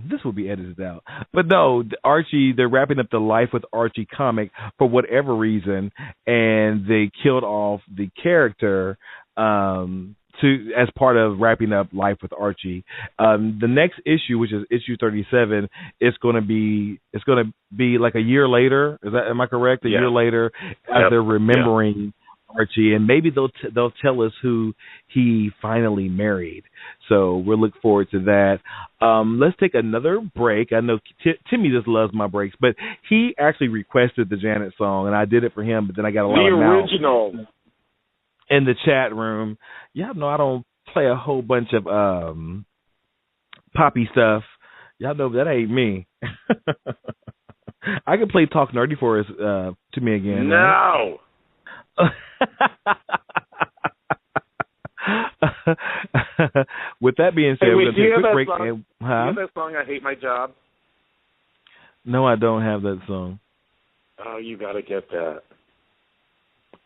this will be edited out. But no, Archie, they're wrapping up the Life with Archie comic for whatever reason, and they killed off the character as part of wrapping up Life with Archie. The next issue, which is issue 37, is going to be like a year later. Am I correct? A year later, as they're remembering Archie, and maybe they'll tell us who he finally married. So we'll look forward to that. Let's take another break. I know Timmy just loves my breaks, but he actually requested the Janet song, and I did it for him. But then I got a lot of original in the chat room. Y'all know I don't play a whole bunch of poppy stuff. Y'all know that ain't me. I can play Talk Nerdy for us to me again. No. Right? With that being said, we're going to take a quick break. Do you have that song, I Hate My Job? No, I don't have that song. Oh, you got to get that.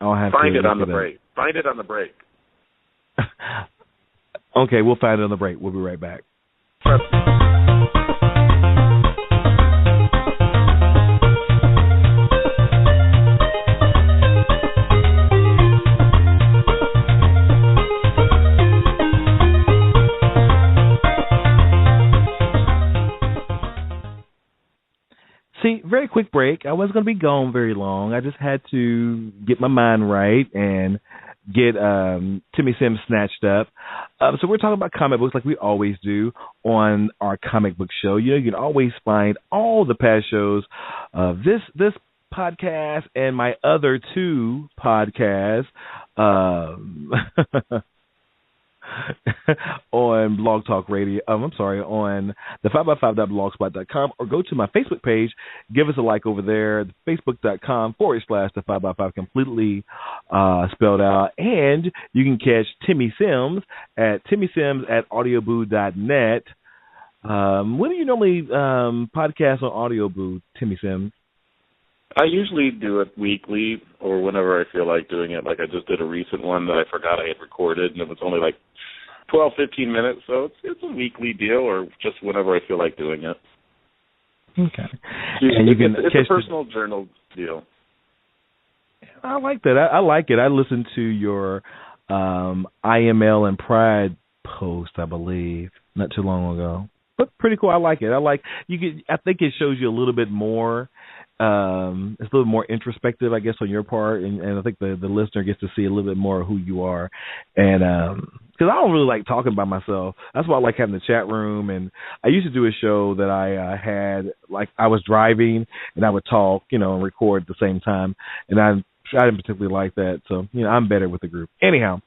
I'll have Find to it on the break. Find it on the break. Okay, we'll find it on the break. We'll be right back. See, very quick break. I wasn't going to be gone very long. I just had to get my mind right and get Timmy Simms snatched up. So we're talking about comic books like we always do on our comic book show. You know, you can always find all the past shows of this podcast and my other two podcasts on Blog Talk Radio. On the 5x5.blogspot.com, or go to my Facebook page. Give us a like over there, facebook.com/the 5x5, completely spelled out. And you can catch Timmy Simms at timmysims@audioboo.net. When do you normally podcast on Audioboo, Timmy Simms? I usually do it weekly or whenever I feel like doing it. Like I just did a recent one that I forgot I had recorded, and it was only like 12, 15 minutes. So it's a weekly deal, or just whenever I feel like doing it. Okay. And it's a personal journal deal. I like that. I like it. I listened to your IML and Pride post, I believe, not too long ago. But pretty cool. I like it. I think it shows you a little bit more. It's a little more introspective, I guess, on your part, and I think the listener gets to see a little bit more of who you are. And because I don't really like talking by myself, that's why I like having the chat room. And I used to do a show that I had, like I was driving and I would talk, and record at the same time. And I didn't particularly like that, so I'm better with the group. Anyhow.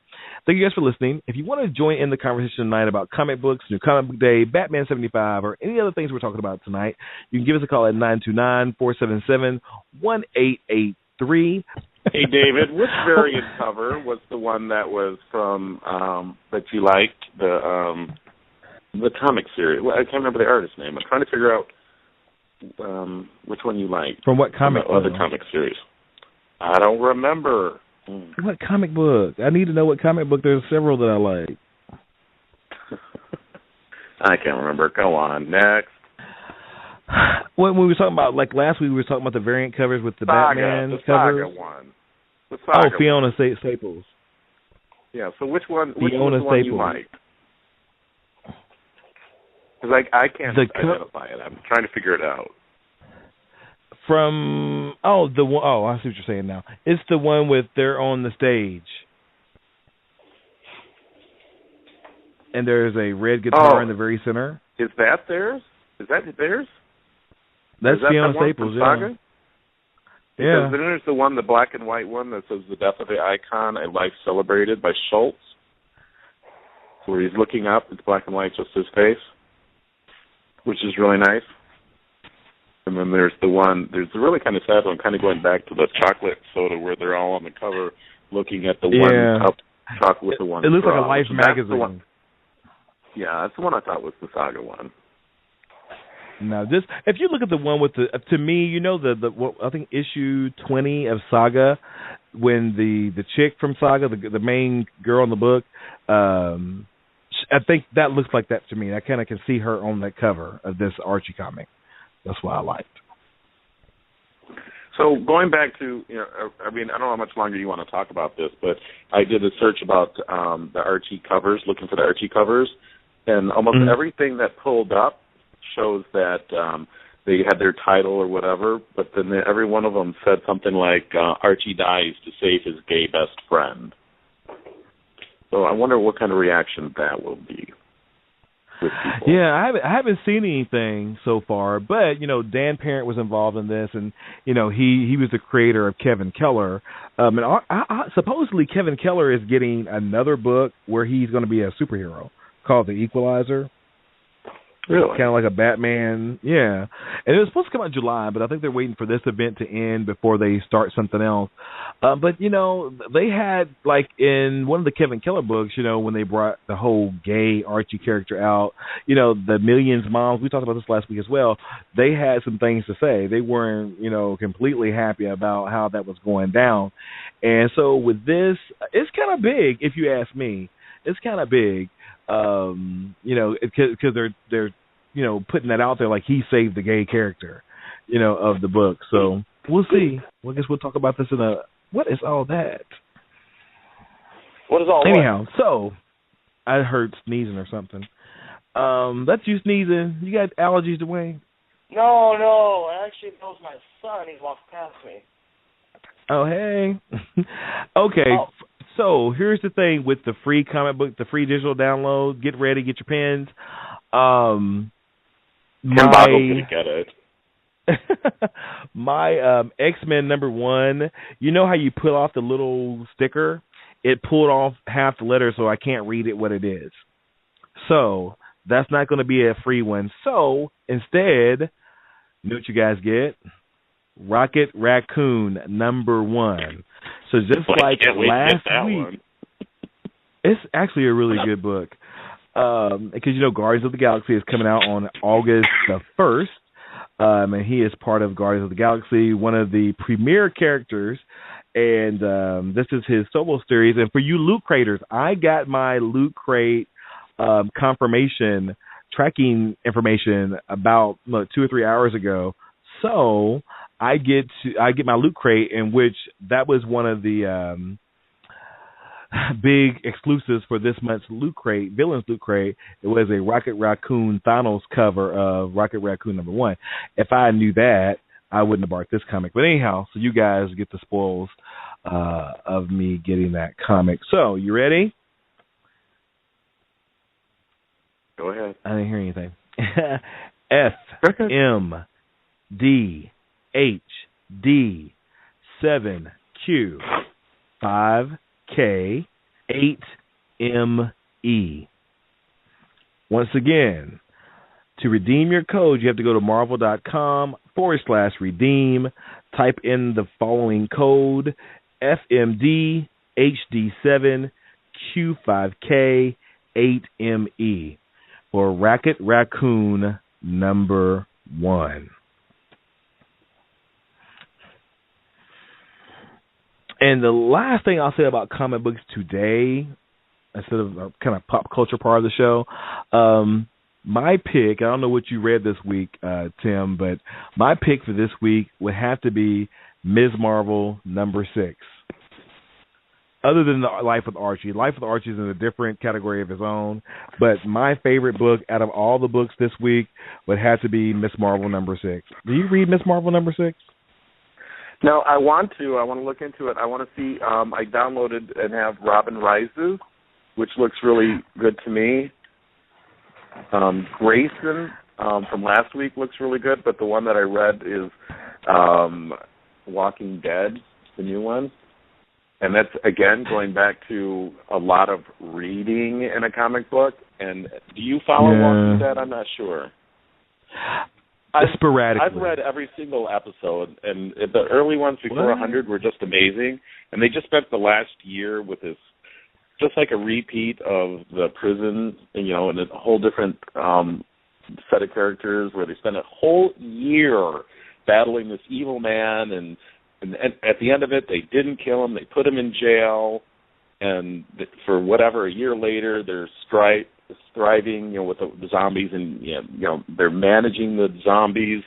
Thank you guys for listening. If you want to join in the conversation tonight about comic books, New Comic Book Day, Batman 75, or any other things we're talking about tonight, you can give us a call at 929-477-1883. Hey, David, which variant cover was the one that was from that you liked, the comic series? Well, I can't remember the artist's name. I'm trying to figure out which one you liked. From what comic? From the other comic series. I don't remember. What comic book? I need to know what comic book. There's several that I like. I can't remember. Go on. Next. When we were talking about, like last week, we were talking about the variant covers with the Batman covers. Saga one. The Saga Fiona Staples. Yeah, so which one was the one you liked? Because I can't identify it. I'm trying to figure it out. From I see what you're saying now. It's the one with they're on the stage, and there's a red guitar in the very center. Is that theirs? Is that theirs? That's Fiona Staples. Saga? Yeah. Because then there's the one, the black and white one that says "The Death of the Icon: A Life Celebrated" by Schultz, where he's looking up. It's black and white, just his face, which is really nice. And then there's the really kind of sad one, kind of going back to the chocolate soda where they're all on the cover looking at the one cup chocolate with the one. It looks straw. like a Life magazine. That's the one I thought was the Saga one. Now, if you look at the one with to me, I think issue 20 of Saga, when the chick from Saga, the main girl in the book, I think that looks like that to me. I kind of can see her on that cover of this Archie comic. That's what I liked. So going back to, I don't know how much longer you want to talk about this, but I did a search about the Archie covers, looking for the Archie covers, and almost everything that pulled up shows that they had their title or whatever, but then every one of them said something like, Archie dies to save his gay best friend. So I wonder what kind of reaction that will be. Yeah, I haven't seen anything so far, but Dan Parent was involved in this, and he was the creator of Kevin Keller, and supposedly Kevin Keller is getting another book where he's going to be a superhero called The Equalizer. Really? Kind of like a Batman, yeah. And it was supposed to come out in July, but I think they're waiting for this event to end before they start something else. But, they had, like, in one of the Kevin Keller books, when they brought the whole gay Archie character out, the Millions Moms, we talked about this last week as well, they had some things to say. They weren't, completely happy about how that was going down. And so with this, it's kind of big, if you ask me. It's kind of big. Because they're putting that out there like he saved the gay character, of the book. So we'll see. Well, I guess we'll talk about this what is all that? What is all that? Anyhow, so I heard sneezing or something. That's you sneezing. You got allergies, Duane? No. Actually, that was my son. He walked past me. Oh, hey. Okay. Oh. So here's the thing with the free comic book, the free digital download. Get ready, get your pens. Ken Boggle's going to get it. My X-Men #1, you know how you put off the little sticker? It pulled off half the letter, so I can't read it what it is. So that's not going to be a free one. So instead, you know what you guys get? Rocket Raccoon #1. So just like last week, it's actually a really good book. Because, you know, Guardians of the Galaxy is coming out on August the 1st. And he is part of Guardians of the Galaxy, one of the premier characters. And this is his solo series. And for you Loot Craters, I got my Loot Crate confirmation tracking information about 2 or 3 hours ago. So I get my Loot Crate, in which that was one of the big exclusives for this month's Loot Crate, Villains Loot Crate. It was a Rocket Raccoon Thanos cover of Rocket Raccoon #1. If I knew that, I wouldn't have bought this comic. But anyhow, so you guys get the spoils of me getting that comic. So, you ready? Go ahead. I didn't hear anything. FMDHD 7Q 5K8ME. Once again, to redeem your code, you have to go to marvel.com/redeem. Type in the following code, FMDHD7Q5K8ME, for Rocket Raccoon #1. And the last thing I'll say about comic books today, instead of a kind of pop culture part of the show, my pick, I don't know what you read this week, Tim, but my pick for this week would have to be Ms. Marvel #6. Other than the Life with Archie. Life with Archie is in a different category of his own, but my favorite book out of all the books this week would have to be Ms. Marvel #6. Do you read Ms. Marvel #6? No, I want to. I want to look into it. I want to see. I downloaded and have Robin Rises, which looks really good to me. Grayson from last week looks really good, but the one that I read is Walking Dead, the new one. And that's, again, going back to a lot of reading in a comic book. And do you follow Walking Dead? I'm not sure. Sporadically. I've read every single episode, and the early ones before 100 were just amazing. And they just spent the last year with this, just like a repeat of the prison, and a whole different set of characters where they spent a whole year battling this evil man, and at the end of it, they didn't kill him. They put him in jail, and for whatever, a year later, they're thriving, with the zombies, and they're managing the zombies.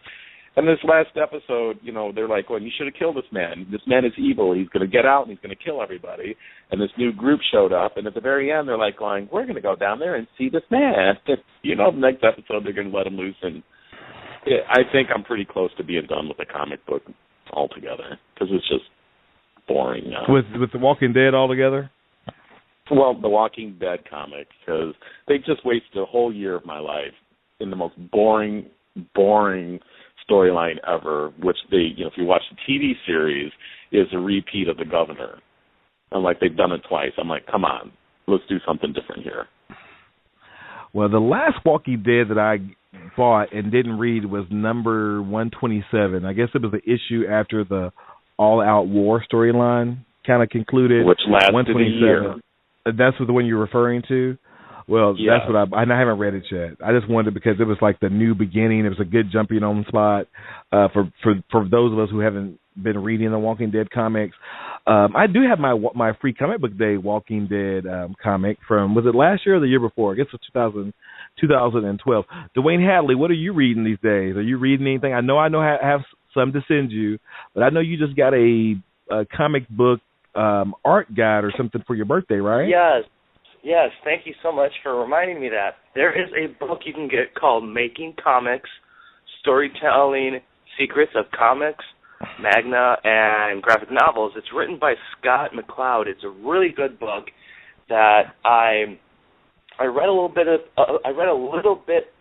And this last episode, they're like, well, you should have killed this man. This man is evil. He's going to get out and he's going to kill everybody. And this new group showed up, and at the very end, they're like going, we're going to go down there and see this man. The next episode, they're going to let him loose. And I think I'm pretty close to being done with the comic book altogether, because it's just boring now. With The Walking Dead altogether? Well, the Walking Dead comics, because they just wasted a whole year of my life in the most boring storyline ever, which if you watch the TV series, is a repeat of The Governor. I'm like, they've done it twice. I'm like, come on, let's do something different here. Well, the last Walking Dead that I bought and didn't read was number 127. I guess it was the issue after the All Out War storyline kind of concluded. Which lasted a year. That's the one you're referring to? Well, yeah. That's what I haven't read it yet. I just wanted, because it was like the new beginning. It was a good jumping on spot for those of us who haven't been reading the Walking Dead comics. I do have my free comic book day Walking Dead comic from, was it last year or the year before? I guess it's 2012. Duane Hadley, what are you reading these days? Are you reading anything? I have some to send you, but I know you just got a comic book art guide or something for your birthday, right? Yes. Thank you so much for reminding me that. There is a book you can get called Making Comics, Storytelling Secrets of Comics, Manga, and Graphic Novels. It's written by Scott McCloud. It's a really good book that I read a little bit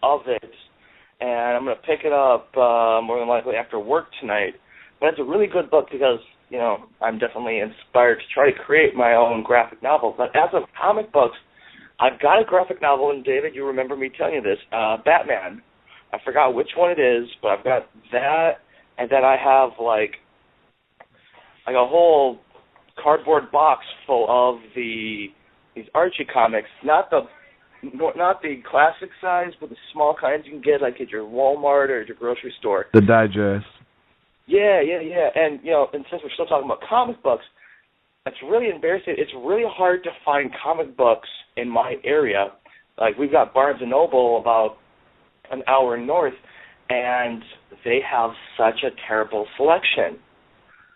of. It, and I'm going to pick it up more than likely after work tonight. But it's a really good book because, you know, I'm definitely inspired to try to create my own graphic novel. But as of comic books, I've got a graphic novel, and David, you remember me telling you this, Batman. I forgot which one it is, but I've got that, and then I have like a whole cardboard box full of these Archie comics, not the classic size, but the small kinds you can get like at your Walmart or at your grocery store. The digest. Yeah. And, you know, and since we're still talking about comic books, it's really embarrassing. It's really hard to find comic books in my area. Like, we've got Barnes & Noble about an hour north, and they have such a terrible selection.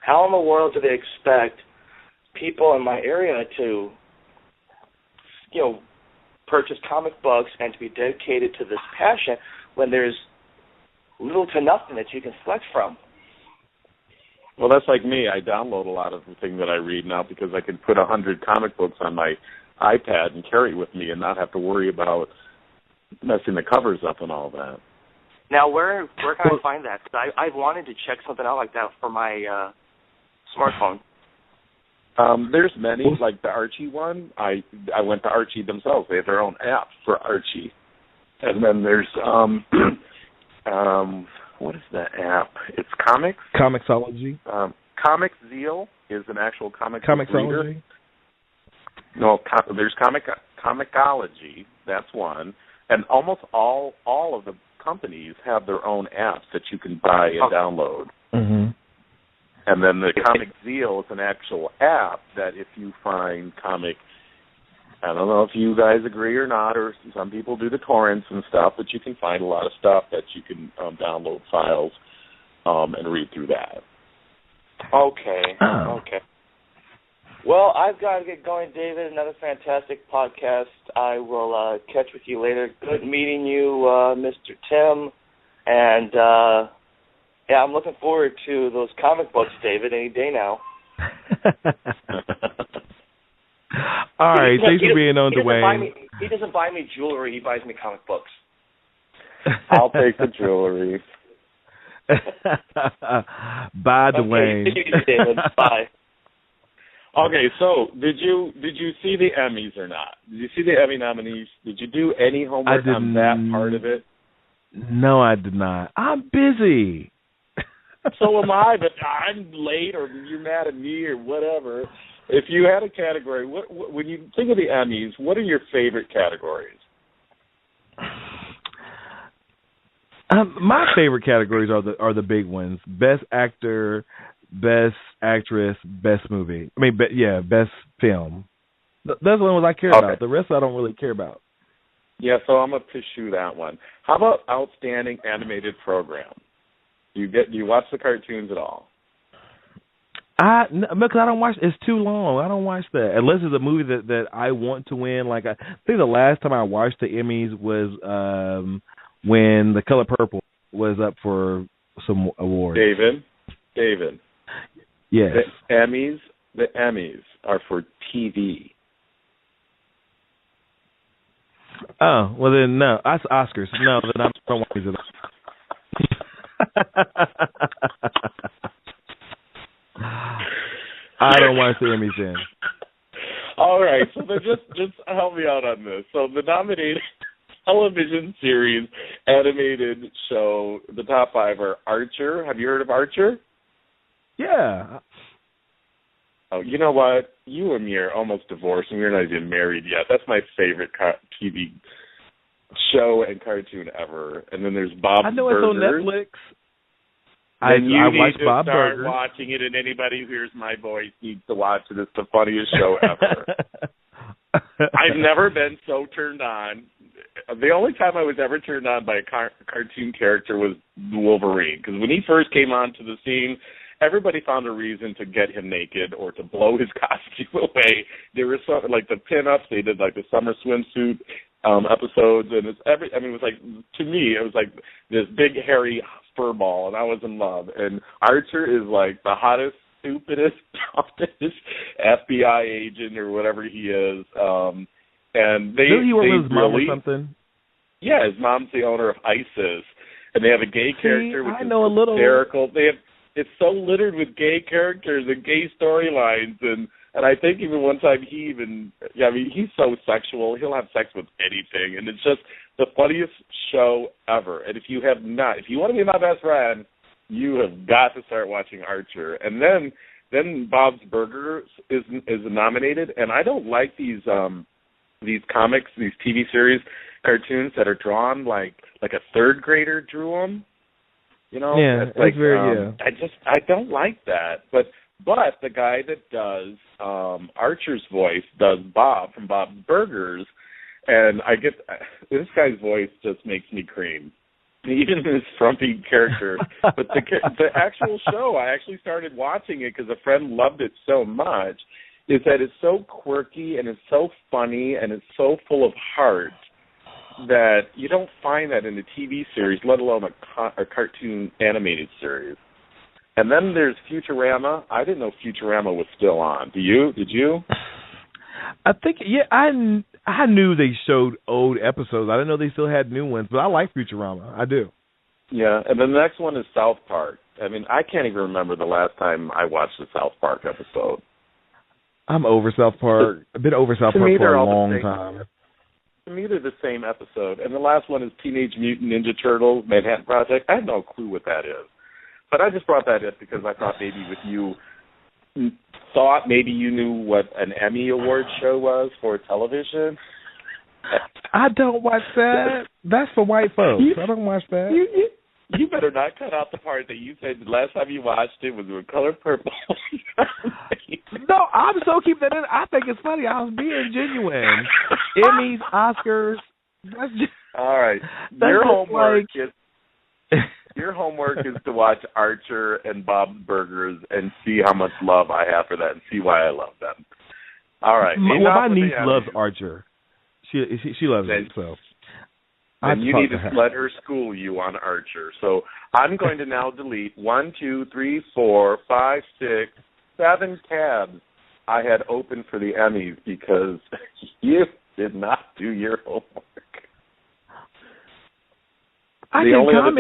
How in the world do they expect people in my area to, you know, purchase comic books and to be dedicated to this passion when there's little to nothing that you can select from? Well, that's like me. I download a lot of the things that I read now because I can put 100 comic books on my iPad and carry it with me and not have to worry about messing the covers up and all that. Now, where can I find that? Because I've wanted to check something out like that for my smartphone. There's many, like the Archie one. I went to Archie themselves. They have their own app for Archie. And then there's, what is that app? It's Comics? Comixology. Comic Zeal is an actual comic Comixology? reader. No, there's Comicology. That's one. And almost all of the companies have their own apps that you can buy and download. Mm-hmm. And then the Comic Zeal is an actual app that if you find comic, I don't know if you guys agree or not, or some people do the torrents and stuff, but you can find a lot of stuff that you can download files and read through that. Okay. Well, I've got to get going, David. Another fantastic podcast. I will catch with you later. Good meeting you, Mr. Tim. And, yeah, I'm looking forward to those comic books, David, any day now. All right, thanks for being on, Duane. He doesn't buy me jewelry. He buys me comic books. I'll take the jewelry. Bye, Duane. Okay, David. Bye. Okay, so did you see the Emmys or not? Did you see the Emmy nominees? Did you do any homework on that part of it? No, I did not. I'm busy. So am I, but I'm late, or you're mad at me, or whatever. If you had a category, what when you think of the Emmys, what are your favorite categories? My favorite categories are the big ones: Best Actor, Best Actress, Best Movie. I mean, Best Film. That's the ones I care about. The rest I don't really care about. Yeah, so I'm gonna pursue that one. How about Outstanding Animated Program? Do you watch the cartoons at all? Because I don't watch. It's too long. I don't watch that unless it's a movie that I want to win. Like I think the last time I watched the Emmys was when The Color Purple was up for some awards. David. Yes. The Emmys are for TV. Oh, well then no. That's Oscars. No, then I don't watch it. I don't watch the Emmys then. All right, so then just help me out on this. So the nominated television series, animated show, the top 5 are Archer. Have you heard of Archer? Yeah. Oh, you know what? You and me are almost divorced, and we're not even married yet. That's my favorite TV show and cartoon ever. And then there's Bob's Burgers. I know it's on Netflix. I watch need to Bob start Burgers. watching it, and anybody who hears my voice needs to watch it. It's the funniest show ever. I've never been so turned on. The only time I was ever turned on by a cartoon character was Wolverine, because when he first came onto the scene, everybody found a reason to get him naked or to blow his costume away. There was something like the pinups. They did like the summer swimsuit episodes, and it was like, to me, it was like this big, hairy, furball, and I was in love. And Archer is like the hottest, stupidest, toughest FBI agent or whatever he is. And they Didn't he work with his mom really, or something? Yeah, his mom's the owner of ISIS, and they have a gay character which I is know a little. hysterical. It's so littered with gay characters and gay storylines, and I think even one time he's so sexual, he'll have sex with anything, and it's just the funniest show ever. And if you want to be my best friend, you have got to start watching Archer. And then Bob's Burgers is nominated, and I don't like these comics, these TV series, cartoons that are drawn like a third grader drew them. You know, yeah, it's like, very I don't like that. But the guy that does Archer's voice does Bob from Bob's Burgers, and I get this guy's voice just makes me cream. Even his frumpy character, but the actual show, I actually started watching it because a friend loved it so much. Is that it's so quirky and it's so funny and it's so full of heart that you don't find that in a TV series, let alone a cartoon animated series. And then there's Futurama. I didn't know Futurama was still on. Did you? I think, I knew they showed old episodes. I didn't know they still had new ones, but I like Futurama. I do. Yeah, and then the next one is South Park. I mean, I can't even remember the last time I watched a South Park episode. I'm over South Park. I've been over South Park for a long time. To me, they're the same episode. And the last one is Teenage Mutant Ninja Turtles, Manhattan Project. I have no clue what that is. But I just brought that up because I thought maybe you knew what an Emmy Award show was for television. I don't watch that. That's for white folks. I don't watch that. You better not cut out the part that you said the last time you watched it was with Color Purple. No, I'm so keeping that in. I think it's funny. I was being genuine. Emmys, Oscars. All right. Your homework is to watch Archer and Bob's Burgers and see how much love I have for that and see why I love them. All right. My niece loves Archer. She loves it, so. And you need to let her school you on Archer. So I'm going to now delete 1, 2, 3, 4, 5, 6, 7 tabs I had open for the Emmys because you did not do your homework. The only other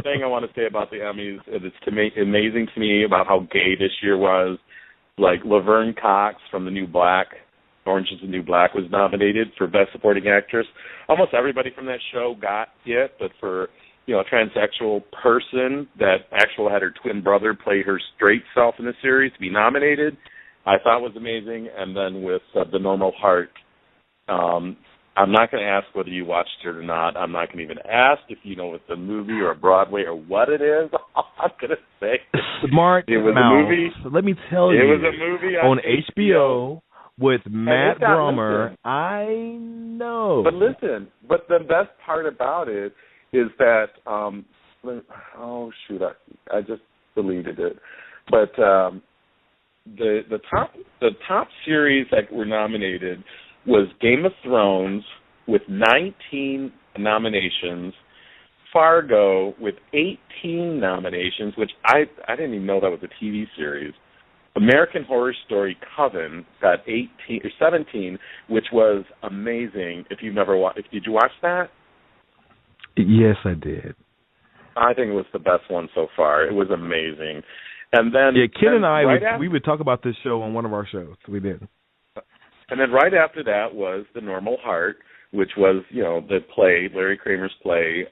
thing I want to say about the Emmys is it's amazing to me about how gay this year was. Like Laverne Cox from The New Black, Orange is the New Black, was nominated for Best Supporting Actress. Almost everybody from that show got it, but for a transsexual person that actually had her twin brother play her straight self in the series to be nominated, I thought was amazing. And then with The Normal Heart, I'm not going to ask whether you watched it or not. I'm not going to even ask if you know it's a movie or a Broadway or what it is. All I'm going to say Smart it was mouth. a movie. Let me tell you. It was a movie on HBO. With Matt Brommer. Listen. I know. But listen, the best part about it is that, I just deleted it. But the top series that were nominated was Game of Thrones with 19 nominations, Fargo with 18 nominations, which I didn't even know that was a TV series. American Horror Story Coven got 17, which was amazing. If you've never watched, did you watch that? Yes, I did. I think it was the best one so far. It was amazing. And then Ken and I we would talk about this show on one of our shows. We did. And then right after that was The Normal Heart, which was the play, Larry Kramer's play.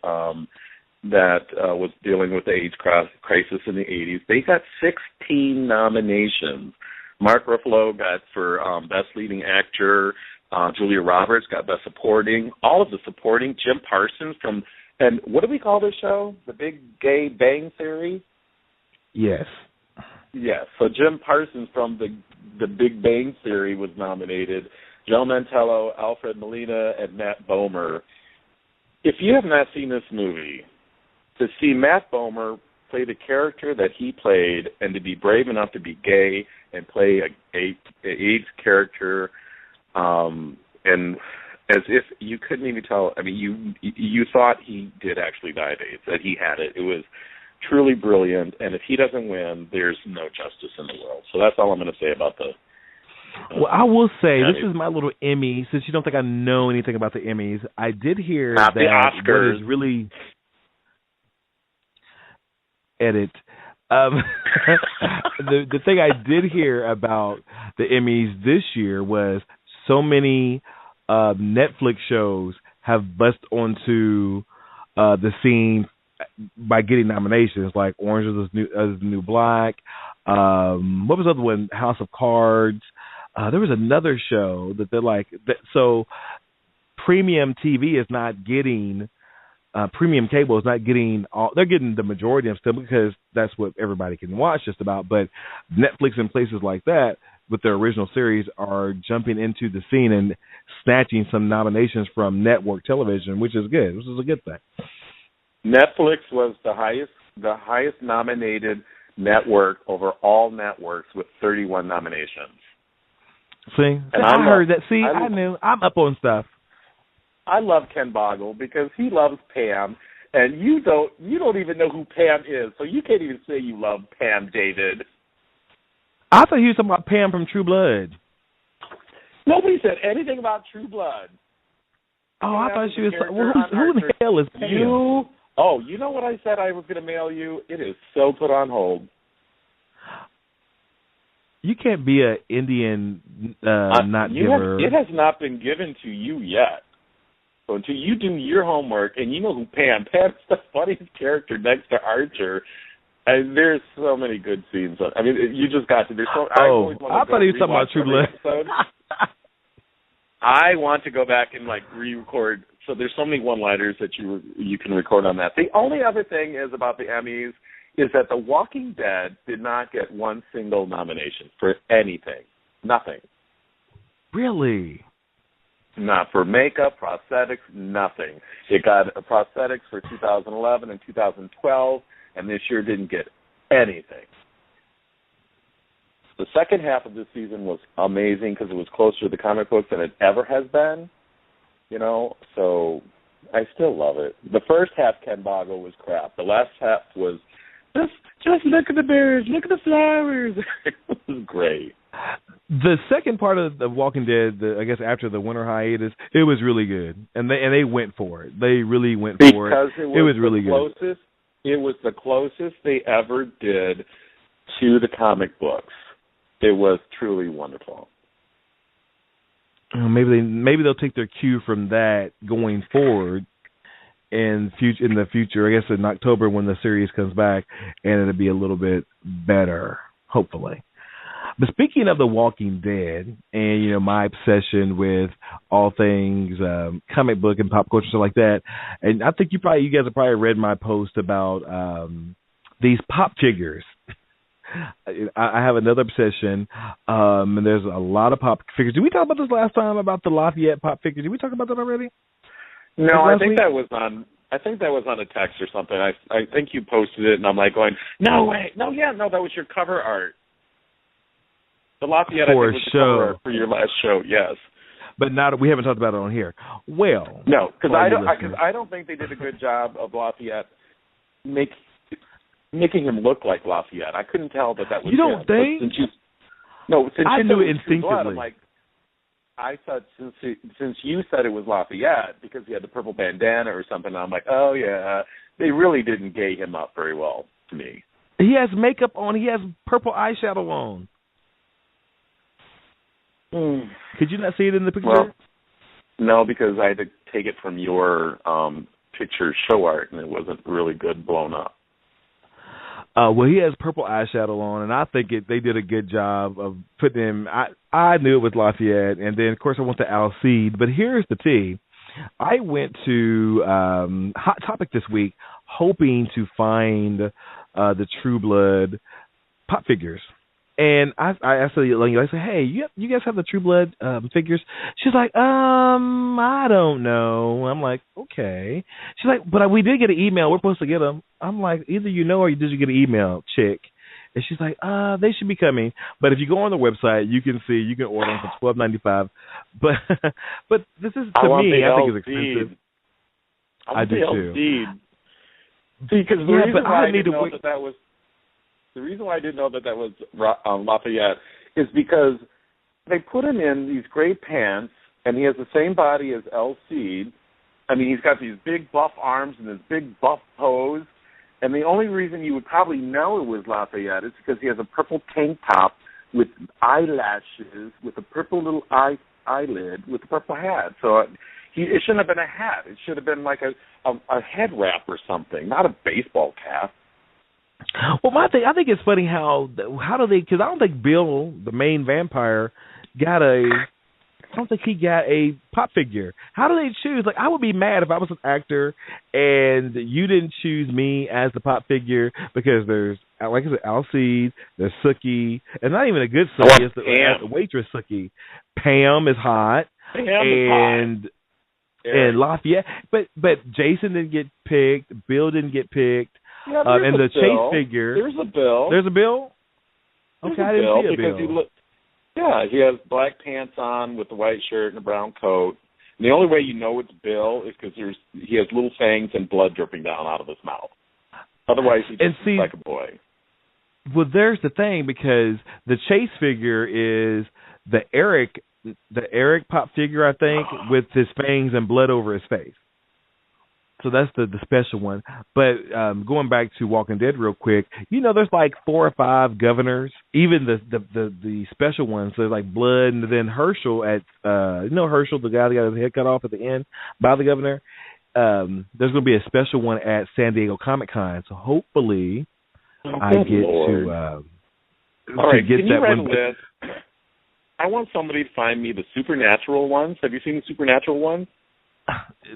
That was dealing with the AIDS crisis in the 80s. They got 16 nominations. Mark Ruffalo got for Best Leading Actor. Julia Roberts got Best Supporting. All of the supporting. Jim Parsons and what do we call this show? The Big Gay Bang Theory? Yes. Yes. So Jim Parsons from the Big Bang Theory was nominated. Joe Mantello, Alfred Molina, and Matt Bomer. If you have not seen this movie, to see Matt Bomer play the character that he played and to be brave enough to be gay and play a AIDS character and as if you couldn't even tell. I mean, you thought he did actually die of AIDS, that he had it. It was truly brilliant, and if he doesn't win, there's no justice in the world. So that's all I'm going to say about the well, I will say, this is my little Emmy, since you don't think I know anything about the Emmys. I did hear not that the Oscars. What is really... Edit. The thing I did hear about the Emmys this year was so many Netflix shows have bust onto the scene by getting nominations, like Orange is the New Black. What was the other one? House of Cards. There was another show that they're like that. So premium TV is not getting. Premium cable is not getting all. They're getting the majority of stuff because that's what everybody can watch just about. But Netflix and places like that with their original series are jumping into the scene and snatching some nominations from network television, which is good. This is a good thing. Netflix was the highest nominated network over all networks with 31 nominations. See, and I heard that. See, I knew. I'm up on stuff. I love Ken Boggle because he loves Pam, and you don't even know who Pam is, so you can't even say you love Pam, David. I thought he was talking about Pam from True Blood. Nobody said anything about True Blood. Oh, I thought she was. Well, who in the hell is Pam? You know what I said I was going to mail you? It is so put on hold. You can't be an Indian not giver. It has not been given to you yet. So until you do your homework and you know who Pam's the funniest character next to Archer. And there's so many good scenes. I mean, you just got to. There's so. I thought he was talking about True Blood. I want to go back and re-record. So there's so many one-liners that you can record on that. The only other thing is about the Emmys is that The Walking Dead did not get one single nomination for anything. Nothing. Really? Not for makeup, prosthetics, nothing. It got prosthetics for 2011 and 2012, and this year didn't get anything. The second half of this season was amazing because it was closer to the comic books than it ever has been. So I still love it. The first half, Ken Boggle, was crap. The last half was just look at the birds, look at the flowers. It was great. The second part of The Walking Dead, I guess after the winter hiatus, it was really good, and they went for it. They really went for it. Because it was really good. It was the closest they ever did to the comic books. It was truly wonderful. Maybe they'll take their cue from that going forward in the future. I guess in October when the series comes back, and it'll be a little bit better, hopefully. But speaking of The Walking Dead and, my obsession with all things comic book and pop culture, stuff like that, and I think you guys have probably read my post about these pop figures. I have another obsession, and there's a lot of pop figures. Did we talk about this last time about the Lafayette pop figures? Did we talk about that already? No, I think that was on a text or something. I think you posted it, and I'm like going, no way, no, that was your cover art. The Lafayette for I think was the cover art for your last show, yes. But we haven't talked about it on here. Well, no, because I don't think they did a good job of Lafayette making him look like Lafayette. I couldn't tell that was. You don't think? Since I you knew said it instinctively. Blood, I'm like, I thought since you said it was Lafayette because he had the purple bandana or something, I'm like, oh yeah, they really didn't gay him up very well to me. He has makeup on. He has purple eyeshadow on. Could you not see it in the picture? Well, no, because I had to take it from your picture show art, and it wasn't really good blown up. Well, he has purple eyeshadow on, and I think they did a good job of putting him. I knew it was Lafayette, and then, of course, I went to Alcide. But here's the tea. I went to Hot Topic this week hoping to find the True Blood pop figures. And I asked the young lady, I said, hey, you guys have the True Blood figures? She's like, I don't know. I'm like, okay. She's like, but we did get an email. We're supposed to get them. I'm like, either you know or did you get an email, chick? And she's like, they should be coming. But if you go on the website, you can order them for $12.95. But this is, to me, I think it's expensive. I do too. See, because the reason why I didn't know that was Lafayette is because they put him in these gray pants, and he has the same body as El Cid. I mean, he's got these big buff arms and this big buff pose. And the only reason you would probably know it was Lafayette is because he has a purple tank top with eyelashes, with a purple little eyelid, with a purple hat. So it shouldn't have been a hat. It should have been like a head wrap or something, not a baseball cap. Well, I think it's funny how do they? Because I don't think Bill, the main vampire, I don't think he got a pop figure. How do they choose? Like, I would be mad if I was an actor and you didn't choose me as the pop figure, because there's, like I said, Alcide, there's Sookie, and not even a good Sookie, it's the waitress Sookie. Pam is hot. And Lafayette. But Jason didn't get picked. Bill didn't get picked. Yeah, and the Chase figure. There's a Bill. There's a Bill? Okay, I didn't see a Bill. Yeah, he has black pants on with a white shirt and a brown coat. And the only way you know it's Bill is because he has little fangs and blood dripping down out of his mouth. Otherwise, he just looks like a boy. Well, there's the thing, because the Chase figure is the Eric pop figure, I think, with his fangs and blood over his face. So that's the special one. But going back to Walking Dead real quick, there's like 4 or 5 governors, even the special ones. So like blood, and then Herschel Herschel, the guy that got his head cut off at the end by the governor. There's going to be a special one at San Diego Comic Con. So hopefully I get to get that one. List? I want somebody to find me the Supernatural ones. Have you seen the Supernatural ones?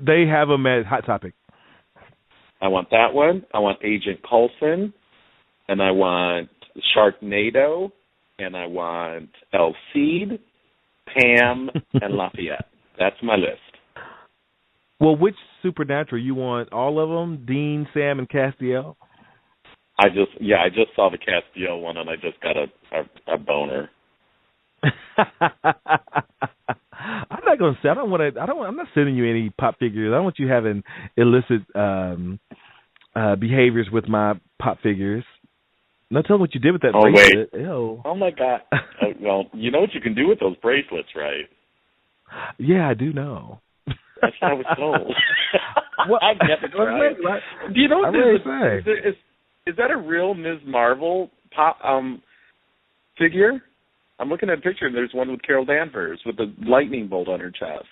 They have them at Hot Topic. I want that one. I want Agent Coulson, and I want Sharknado, and I want El Cid, Pam, and Lafayette. That's my list. Well, which Supernatural? You want all of them? Dean, Sam, and Castiel? I just saw the Castiel one, and I just got a boner. I'm not going to say. I'm not sending you any pop figures. I don't want you having illicit behaviors with my pop figures. No, tell me what you did with that bracelet. Wait. Ew. Oh my God. Well, you know what you can do with those bracelets, right? Yeah, I do know. That's how it's sold. Well, I've never tried. Do you know what is that a real Ms. Marvel pop figure? I'm looking at a picture, and there's one with Carol Danvers with the lightning bolt on her chest.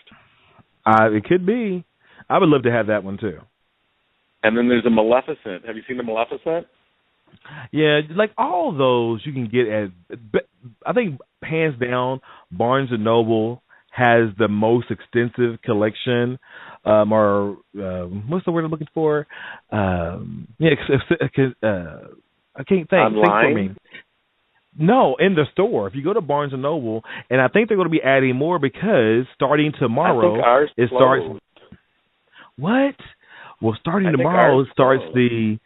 It could be. I would love to have that one, too. And then there's a Maleficent. Have you seen the Maleficent? Yeah, like all of those you can get at, I think, hands down, Barnes & Noble has the most extensive collection, or what's the word I'm looking for? I can't think. Online? Think for me. No, in the store. If you go to Barnes & Noble, and I think they're going to be adding more, because starting tomorrow, it starts. What? Well, starting tomorrow, it starts the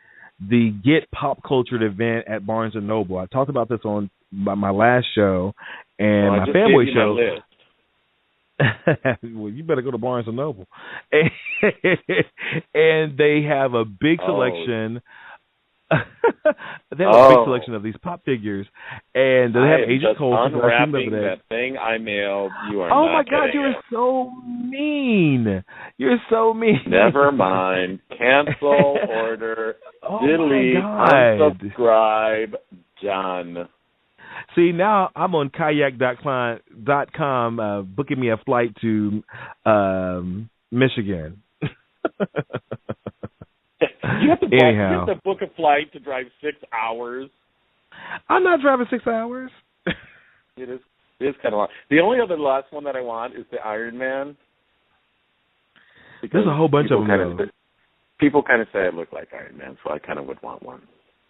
Get Pop Cultured event at Barnes & Noble. I talked about this on my last show, and my fanboy show. Well, you better go to Barnes & Noble. And they have a big selection. They have a big selection of these pop figures, and they have Agent Coulson. Unwrapping that thing I mailed. You are. Oh my God, you are so mean. You're so mean. Never mind. Cancel order. Delete. Unsubscribe. Done. See, now I'm on kayak.com booking me a flight to Michigan. You have to book a flight to drive 6 hours. I'm not driving 6 hours. It is kind of long. The only other last one that I want is the Iron Man. There's a whole bunch of them. People kind of say I look like Iron Man, so I kind of would want one.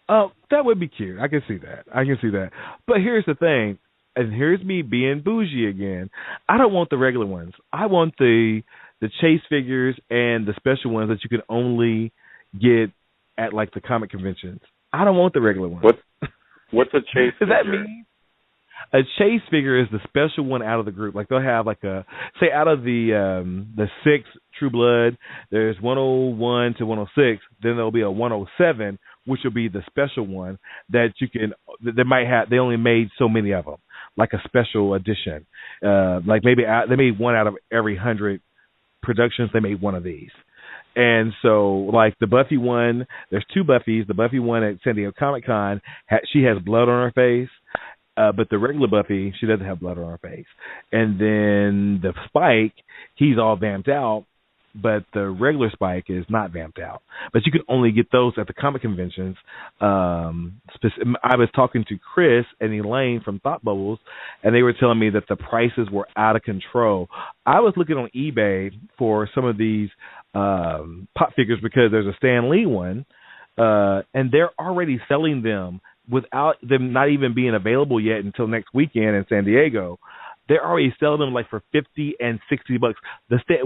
Oh, that would be cute. I can see that. But here's the thing, and here's me being bougie again. I don't want the regular ones. I want the Chase figures and the special ones that you can only get at like the comic conventions. I don't want the regular ones. What's a chase figure? Does that mean? A chase figure is the special one out of the group. Like they'll have like say out of the 6 True Blood, there's 101 to 106. Then there'll be a 107, which will be the special one that you can. They might have. They only made so many of them, like a special edition. Like maybe they made one out of every 100 productions. They made one of these. And so, like the Buffy one, there's 2 Buffys. The Buffy one at San Diego Comic Con, she has blood on her face. But the regular Buffy, she doesn't have blood on her face. And then the Spike, he's all vamped out, but the regular Spike is not vamped out. But you can only get those at the comic conventions. I was talking to Chris and Elaine from Thought Bubbles, and they were telling me that the prices were out of control. I was looking on eBay for some of these pop figures because there's a Stan Lee one, and they're already selling them without them not even being available yet until next weekend in San Diego. They're already selling them like for $50 and $60.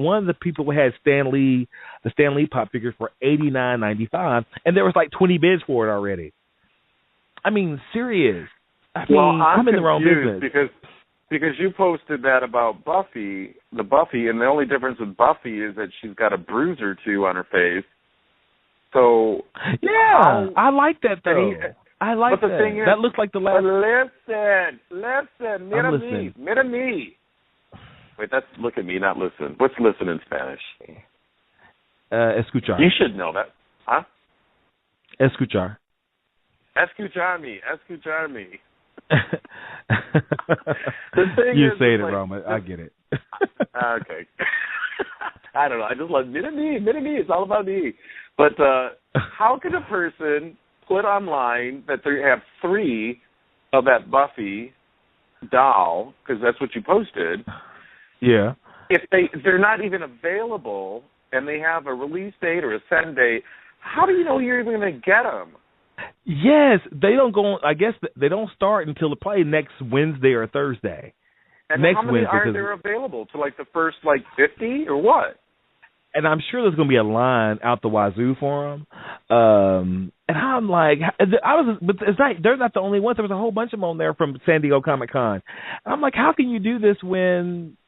One of the people who had the Stan Lee pop figures for $89.95, and there was like 20 bids for it already. I mean, serious. I'm in the wrong business because you posted that about Buffy, and the only difference with Buffy is that she's got a bruise or 2 on her face. So yeah, I like that though. I like but the that. Thing is, that looks like the last. Listen, mira me. Wait, that's look at me, not listen. What's listen in Spanish? Escuchar. You should know that, huh? Escuchar. Escucharme. You say it wrong, but I get it. Okay. I don't know. I just love mira me. It's all about me. But how can a person put online that they have 3 of that Buffy doll, because that's what you posted. Yeah. If they're not even available and they have a release date or a send date, how do you know you're even going to get them? Yes, they don't go. I guess they don't start until probably next Wednesday or Thursday. And next how many Wednesday, are there available? To like the first 50 or what? And I'm sure there's going to be a line out the wazoo for them. And I'm like, but it's not. They're not the only ones. There was a whole bunch of them on there from San Diego Comic Con. I'm like, how can you do this when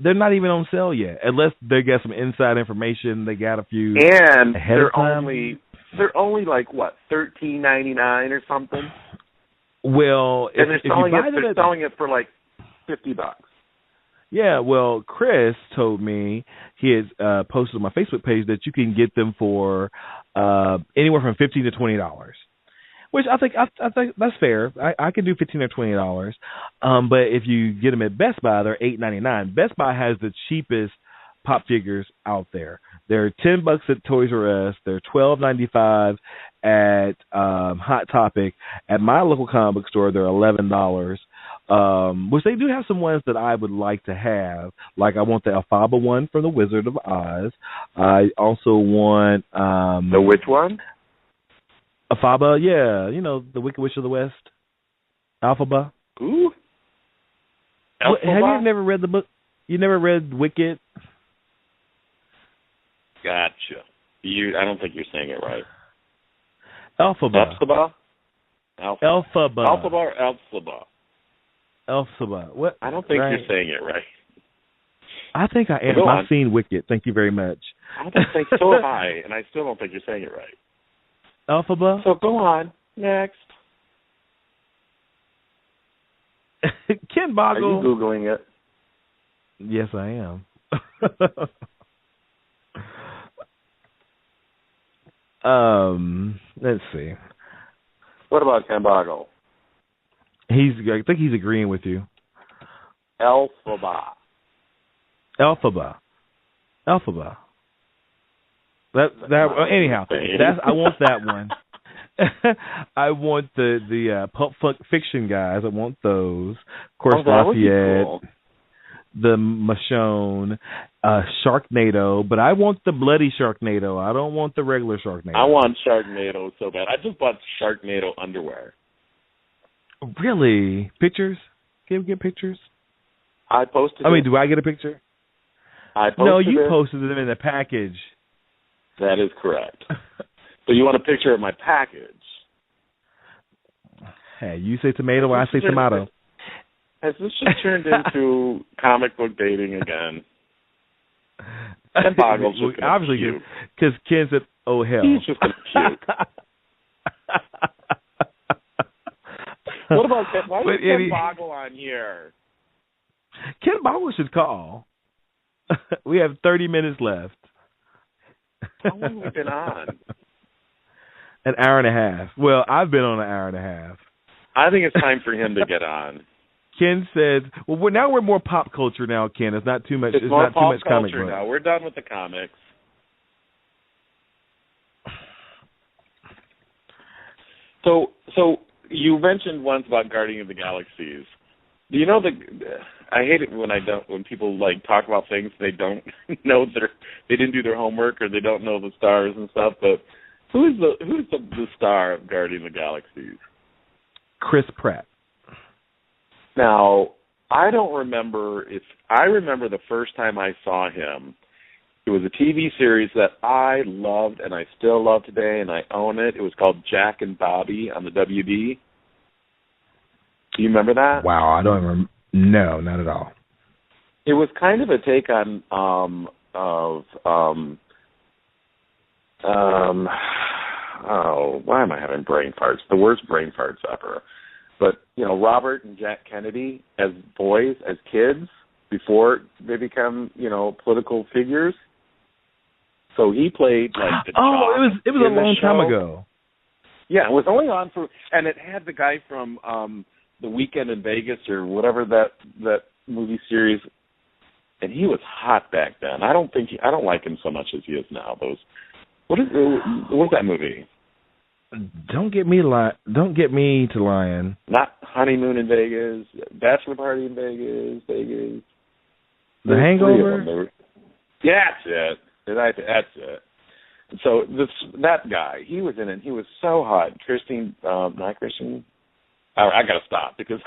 they're not even on sale yet? Unless they get some inside information. They got a few. And ahead of time. they're only like what, $13.99 or something. Well, and they're selling it for like $50. Yeah, well, Chris told me he had posted on my Facebook page that you can get them for anywhere from $15 to $20, which I think that's fair. I can do $15 or $20, but if you get them at Best Buy, they're $8.99. Best Buy has the cheapest pop figures out there. They're $10 at Toys R Us. They're $12.95 at Hot Topic. At my local comic book store, they're $11. Which they do have some ones that I would like to have. Like I want the Elphaba one from the Wizard of Oz. I also want the which one? Elphaba, yeah, the Wicked Witch of the West. Elphaba. Ooh. Elphaba? Have you never read the book? You never read Wicked? Gotcha. I don't think you're saying it right. Elphaba. Elphaba? Elphaba. Elphaba or Elphaba? Elphaba. What? I don't think you're saying it right. I think I am. I've seen Wicked. Thank you very much. I don't think so high, and I still don't think you're saying it right. Elphaba? So go on. Next. Ken Boggle. Are you Googling it? Yes, I am. Let's see. What about Ken Boggle? I think he's agreeing with you. Elphaba. Anyhow, I want that one. I want the Pulp Fiction guys. I want those. Of course, Lafayette, cool. The Michonne, Sharknado, but I want the bloody Sharknado. I don't want the regular Sharknado. I want Sharknado so bad. I just bought Sharknado underwear. Really? Pictures? Can we get pictures? I posted do I get a picture? No, you posted them in the package. That is correct. So you want a picture of my package? Hey, you say tomato, I say tomato. Has this just turned into comic book dating again? Ken Boggle's just obviously, puke. Because Ken said, "Oh hell." He's just gonna puke. What about Ken? Why is Ken Boggle on here? Ken Boggle should call. We have 30 minutes left. How long have we been on? An hour and a half. Well, I've been on an hour and a half. I think it's time for him to get on. Ken said, "Well, now we're more pop culture now, Ken. It's not too much. It's more not pop too much comic culture book now. We're done with the comics." So you mentioned once about Guardian of the Galaxies. Do you know I hate it when people like talk about things they don't know they didn't do their homework or they don't know the stars and stuff. But who's the star of Guardian of the Galaxies? Chris Pratt. Now, I don't remember I remember the first time I saw him. It was a TV series that I loved and I still love today, and I own it. It was called Jack and Bobby on the WB. Do you remember that? Wow, I don't remember. No, not at all. It was kind of a take on why am I having brain farts? The worst brain farts ever. But, Robert and Jack Kennedy as boys, as kids, before they become, political figures. So he played like the it was a long time ago. Yeah, it was only on and it had the guy from The Weekend in Vegas or whatever that movie series, and he was hot back then. I don't like him so much as he is now. What was that movie? Don't get me to lying. Not Honeymoon in Vegas, Bachelor Party in Vegas. The Hangover? Yeah, that's it. That's it. So that guy, he was in it. He was so hot. Not Christine. I got to stop because,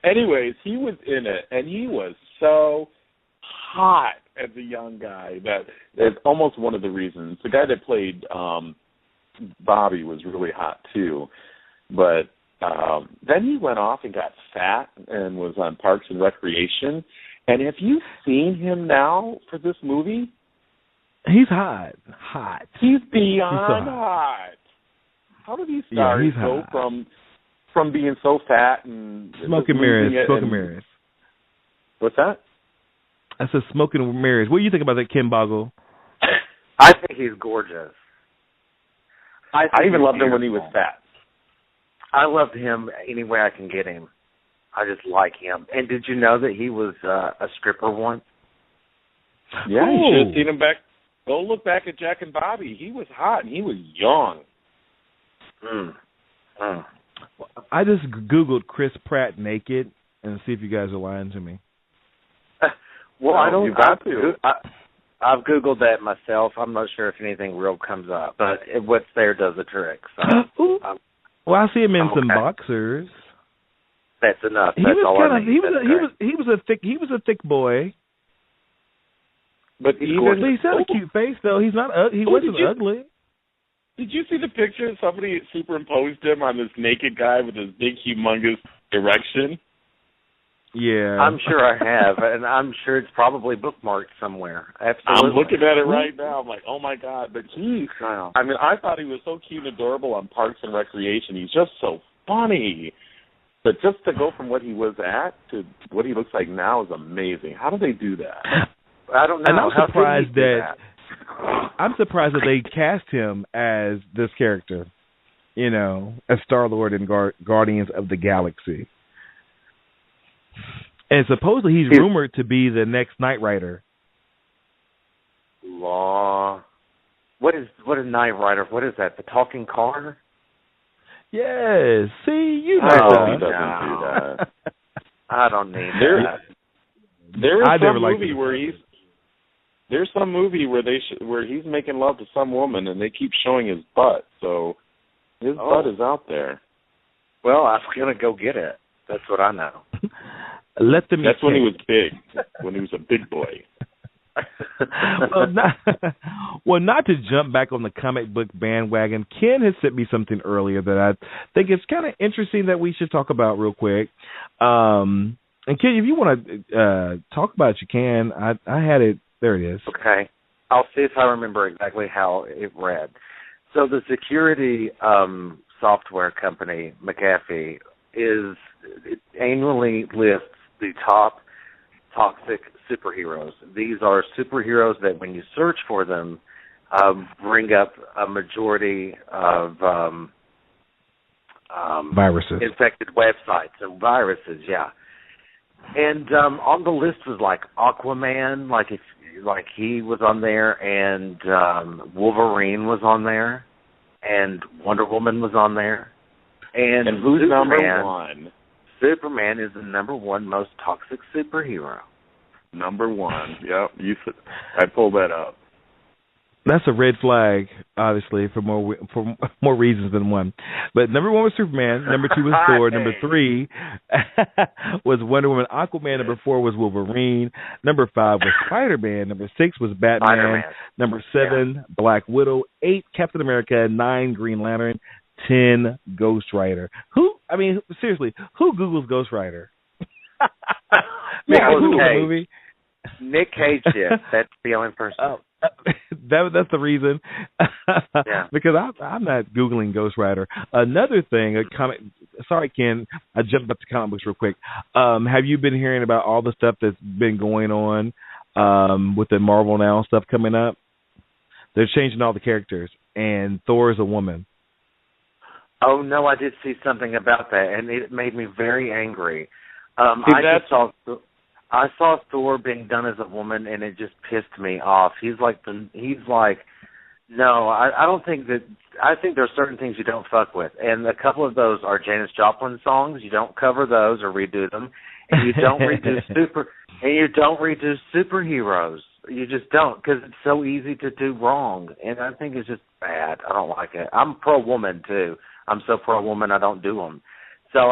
anyways, he was in it, and he was so hot as a young guy that is almost one of the reasons. The guy that played Bobby was really hot too, but then he went off and got fat and was on Parks and Recreation. And have you seen him now for this movie? He's hot. Hot. He's beyond hot. How did these stars go from being so fat and smoke and mirrors? What's that? I said smoke and mirrors. What do you think about that, Ken Boggle? I think he's gorgeous. I even loved him when he was fat. I loved him any way I can get him. I just like him. And did you know that he was a stripper once? Yeah, you should have seen him back. Go look back at Jack and Bobby. He was hot and he was young. I just Googled Chris Pratt naked and see if you guys are lying to me. Well, I don't. You got to. I've Googled that myself. I'm not sure if anything real comes up, but what's there does the trick. So, well, I see him in some boxers. That's enough. That's all I need. He was a thick boy. But he had a cute face though. He's not. He wasn't ugly. Did you see the picture? Somebody superimposed him on this naked guy with this big, humongous erection. Yeah, I'm sure I have, and I'm sure it's probably bookmarked somewhere. Absolutely. I'm looking at it right now. I'm like, oh my God! But I thought he was so cute and adorable on Parks and Recreation. He's just so funny. But just to go from what he was at to what he looks like now is amazing. How do they do that? I don't know. And I'm surprised that they cast him as this character, as Star-Lord in Guardians of the Galaxy. And supposedly he's rumored to be the next Knight Rider. What is Knight Rider? What is that? The talking car? Yes. See, you know. No, he doesn't do that. I don't need that. There is some movie where there's some movie where he's making love to some woman and they keep showing his butt. So his butt is out there. Well, I'm gonna go get it. That's what I know. That's when he was big. When he was a big boy. Not to jump back on the comic book bandwagon, Ken has sent me something earlier that I think is kind of interesting that we should talk about real quick. And Ken, if you want to talk about it, you can. I had it. There it is. Okay. I'll see if I remember exactly how it read. So the security software company, McAfee, it annually lists the top toxic superheroes. These are superheroes that when you search for them, bring up a majority of viruses, infected websites and viruses, yeah. And on the list was like Aquaman, like he was on there, and Wolverine was on there, and Wonder Woman was on there. And who's Superman, number one? Superman is the number one most toxic superhero. Number one. Yep. I pulled that up. That's a red flag, obviously, for more reasons than one. But number one was Superman. Number two was Thor. Number three was Wonder Woman. Aquaman. Number four was Wolverine. Number five was Spider-Man. Number six was Batman. Spider-Man. Number seven, Black Widow. 8, Captain America. 9, Green Lantern. 10, Ghost Rider. Seriously, who Googles Ghost Rider? Google the movie. Nick Cage did. That's the only person. Oh, that's the reason. Yeah. Because I'm not Googling Ghost Rider. Another thing, sorry, Ken, I jumped up to comic books real quick. Have you been hearing about all the stuff that's been going on with the Marvel Now stuff coming up? They're changing all the characters, and Thor is a woman. Oh, no, I did see something about that, and it made me very angry. I saw Thor being done as a woman, and it just pissed me off. I think there's certain things you don't fuck with, and a couple of those are Janis Joplin songs. You don't cover those or redo them, and you don't redo superheroes. You just don't, because it's so easy to do wrong, and I think it's just bad. I don't like it. I'm pro-woman, too. I'm so pro-woman I don't do them. So,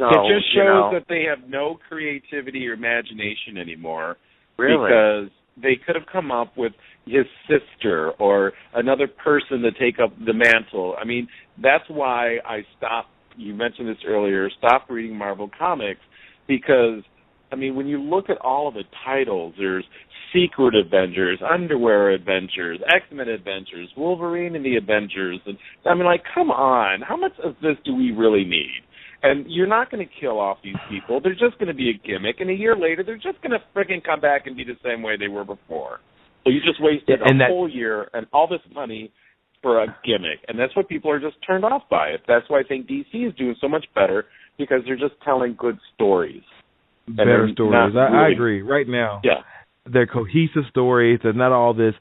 it just shows that they have no creativity or imagination anymore. Really? Because they could have come up with his sister or another person to take up the mantle. I mean, that's why I stopped, you mentioned this earlier, stopped reading Marvel Comics, because, I mean, when you look at all of the titles, there's Secret Avengers, Underwear Adventures, X-Men Adventures, Wolverine and the Avengers. And I mean, like, come on. How much of this do we really need? And you're not going to kill off these people. They're just going to be a gimmick. And a year later, they're just going to freaking come back and be the same way they were before. So you just wasted a whole year and all this money for a gimmick. And that's what people are just turned off by it. That's why I think DC is doing so much better, because they're just telling good stories. Better stories. I agree. Right now, yeah, they're cohesive stories. There's not all this,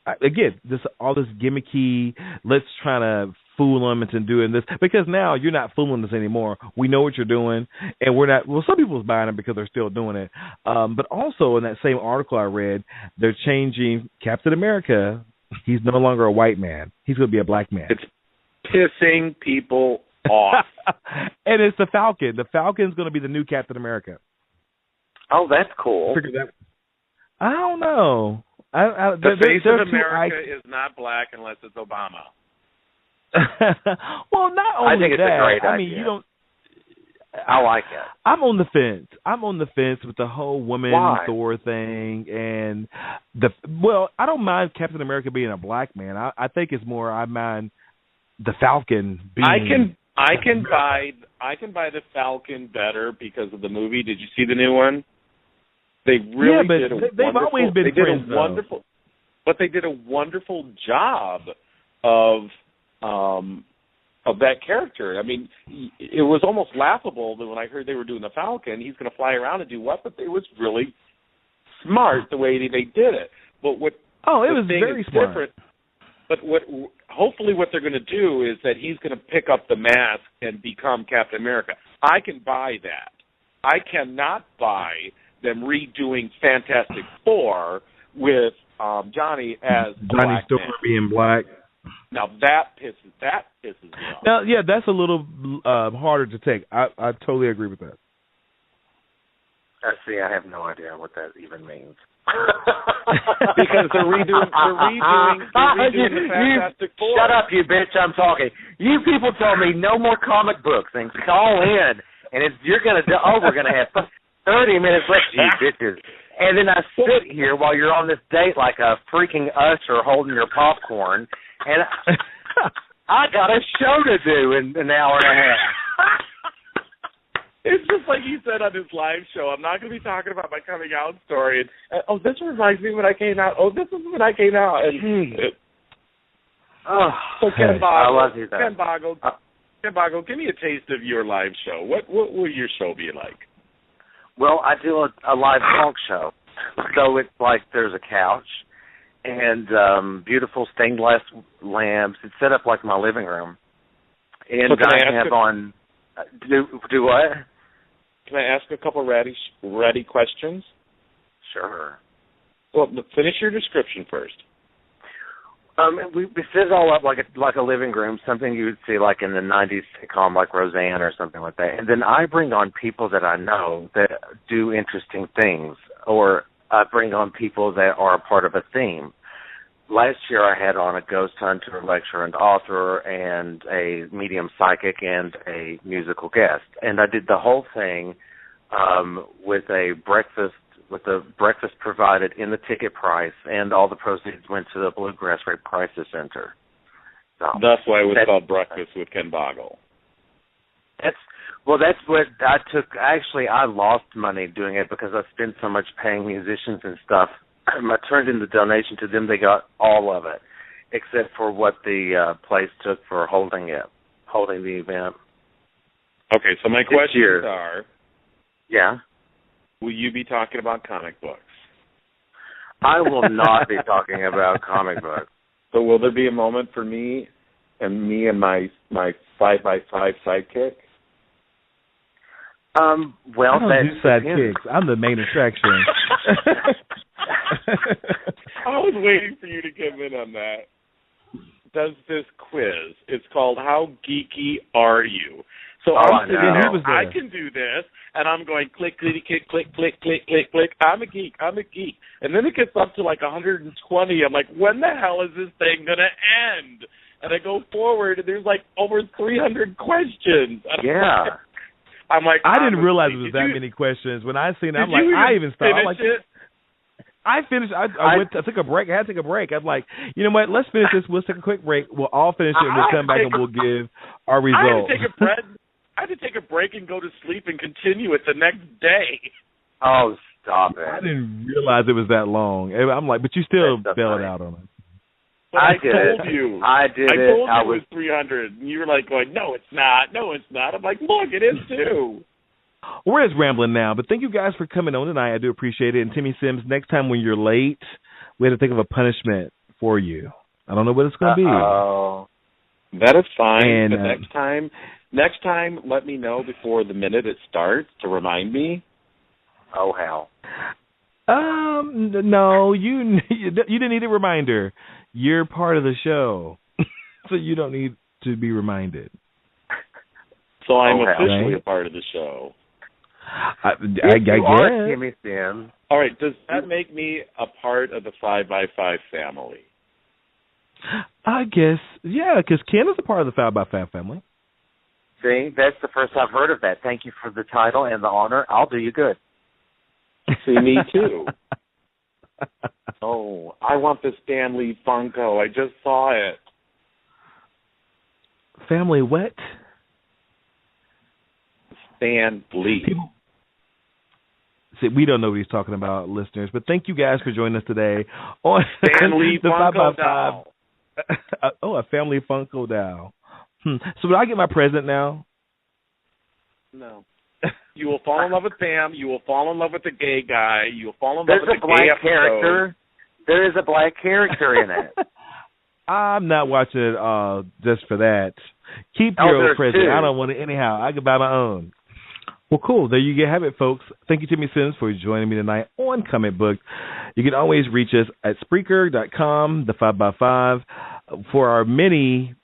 again, all this gimmicky, let's try to fool them into doing this. Because now you're not fooling us anymore. We know what you're doing, and we're not, well, some people's buying it because they're still doing it. But also in that same article I read, they're changing Captain America. He's no longer a white man. He's going to be a black man. It's pissing people off. And it's the Falcon. The Falcon's going to be the new Captain America. Oh, that's cool. I don't know. The face of America is not black unless it's Obama. Well, not only I think it's that. A great idea. I mean, you don't. I like it. I'm on the fence. With the whole woman Thor thing, and I don't mind Captain America being a black man. I think it's more I mind the Falcon being. I can buy the Falcon better because of the movie. Did you see the new one? They really did a wonderful. They've always been friends, but they did a wonderful job of that character. I mean, it was almost laughable that when I heard they were doing the Falcon, he's going to fly around and do what? But it was really smart the way they did it. But it was very smart. Different. But hopefully what they're going to do is that he's going to pick up the mask and become Captain America. I can buy that. I cannot buy them redoing Fantastic Four with Johnny as Johnny Storm being black. Now that pisses me off. Now, yeah, that's a little harder to take. I totally agree with that. See, I have no idea what that even means. Because they're redoing the Fantastic Four. Shut up, you bitch! I'm talking. You people told me no more comic book things. Call in, and we're gonna have 30 minutes left, you bitches. And then I sit here while you're on this date like a freaking usher holding your popcorn, and I got a show to do in an hour and a half. It's just like he said on his live show. I'm not going to be talking about my coming out story. And, this reminds me when I came out. Oh, this is when I came out. And so Ken Boggle, I love you, Ken Boggle, give me a taste of your live show. What will your show be like? Well, I do a live talk show. So it's like there's a couch and beautiful stained glass lamps. It's set up like my living room. And so I have on... Do what? Can I ask a couple ready questions? Sure. Well, finish your description first. We set it all up like a living room, something you would see like in the 90s sitcom like Roseanne or something like that. And then I bring on people that I know that do interesting things, or I bring on people that are a part of a theme. Last year I had on a ghost hunter, lecturer, and author, and a medium psychic, and a musical guest. And I did the whole thing with a breakfast provided in the ticket price, and all the proceeds went to the Bluegrass Rape Crisis Center. So that's why it was called Breakfast with Ken Boggle. That's what I took. Actually, I lost money doing it because I spent so much paying musicians and stuff. I turned in the donation to them. They got all of it, except for what the place took for holding the event. Okay, so my questions are... Yeah? Will you be talking about comic books? I will not be talking about comic books. So will there be a moment for me and my 5x5 sidekick? Well, I don't do sidekicks. I'm the main attraction. I was waiting for you to come in on that. Does this quiz? It's called How Geeky Are You? So I'm sitting there, I can do this, and I'm going click, click, click, click, click, click, click, click. I'm a geek. And then it gets up to like 120. I'm like, when the hell is this thing going to end? And I go forward, and there's like over 300 questions. Yeah. I'm like, I didn't realize there was that many questions. When I seen it, I'm like, I even stopped. I'm like, I finished. I took a break. I had to take a break. I'm like, you know what? Let's finish this. We'll take a quick break. We'll all finish it, and we'll come back and we'll give our results. I had to take a break and go to sleep and continue it the next day. Oh, stop it. I didn't realize it was that long. I'm like, but you still bailed out on it. But I told you. I told you it was 300. And you were like going, no, it's not. No, it's not. I'm like, look, it is too. We're just rambling now, but thank you guys for coming on tonight. I do appreciate it. And Timmy Simms, next time when you're late, we have to think of a punishment for you. I don't know what it's going to be. Oh, that is fine. And, but next time, let me know before the minute it starts to remind me. Oh, hell. No, you didn't need a reminder. You're part of the show, so you don't need to be reminded. So I'm officially a part of the show. I guess. Timmy Simms. All right, does that make me a part of the 5x5 family? I guess, yeah, because Ken is a part of the 5x5 family. See, that's the first I've heard of that. Thank you for the title and the honor. I'll do you good. See, me too. Oh, I want the Stan Lee Funko. I just saw it. Family what? Stan Lee. See, we don't know what he's talking about, listeners, but thank you guys for joining us today on Stan Lee the Funko doll. Oh, a family Funko doll. So would I get my present now? No. You will fall in love with Pam. You will fall in love with the gay guy. You will fall in love with the black gay character. There is a black character in it. I'm not watching it just for that. Keep your own present. I don't want it anyhow. I can buy my own. Well, cool. There you have it, folks. Thank you, Timmy Simms, for joining me tonight on Comic Book. You can always reach us at Spreaker.com, the 5x5, for our many,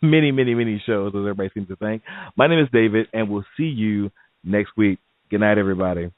many shows, as everybody seems to think. My name is David, and we'll see you next week. Good night, everybody.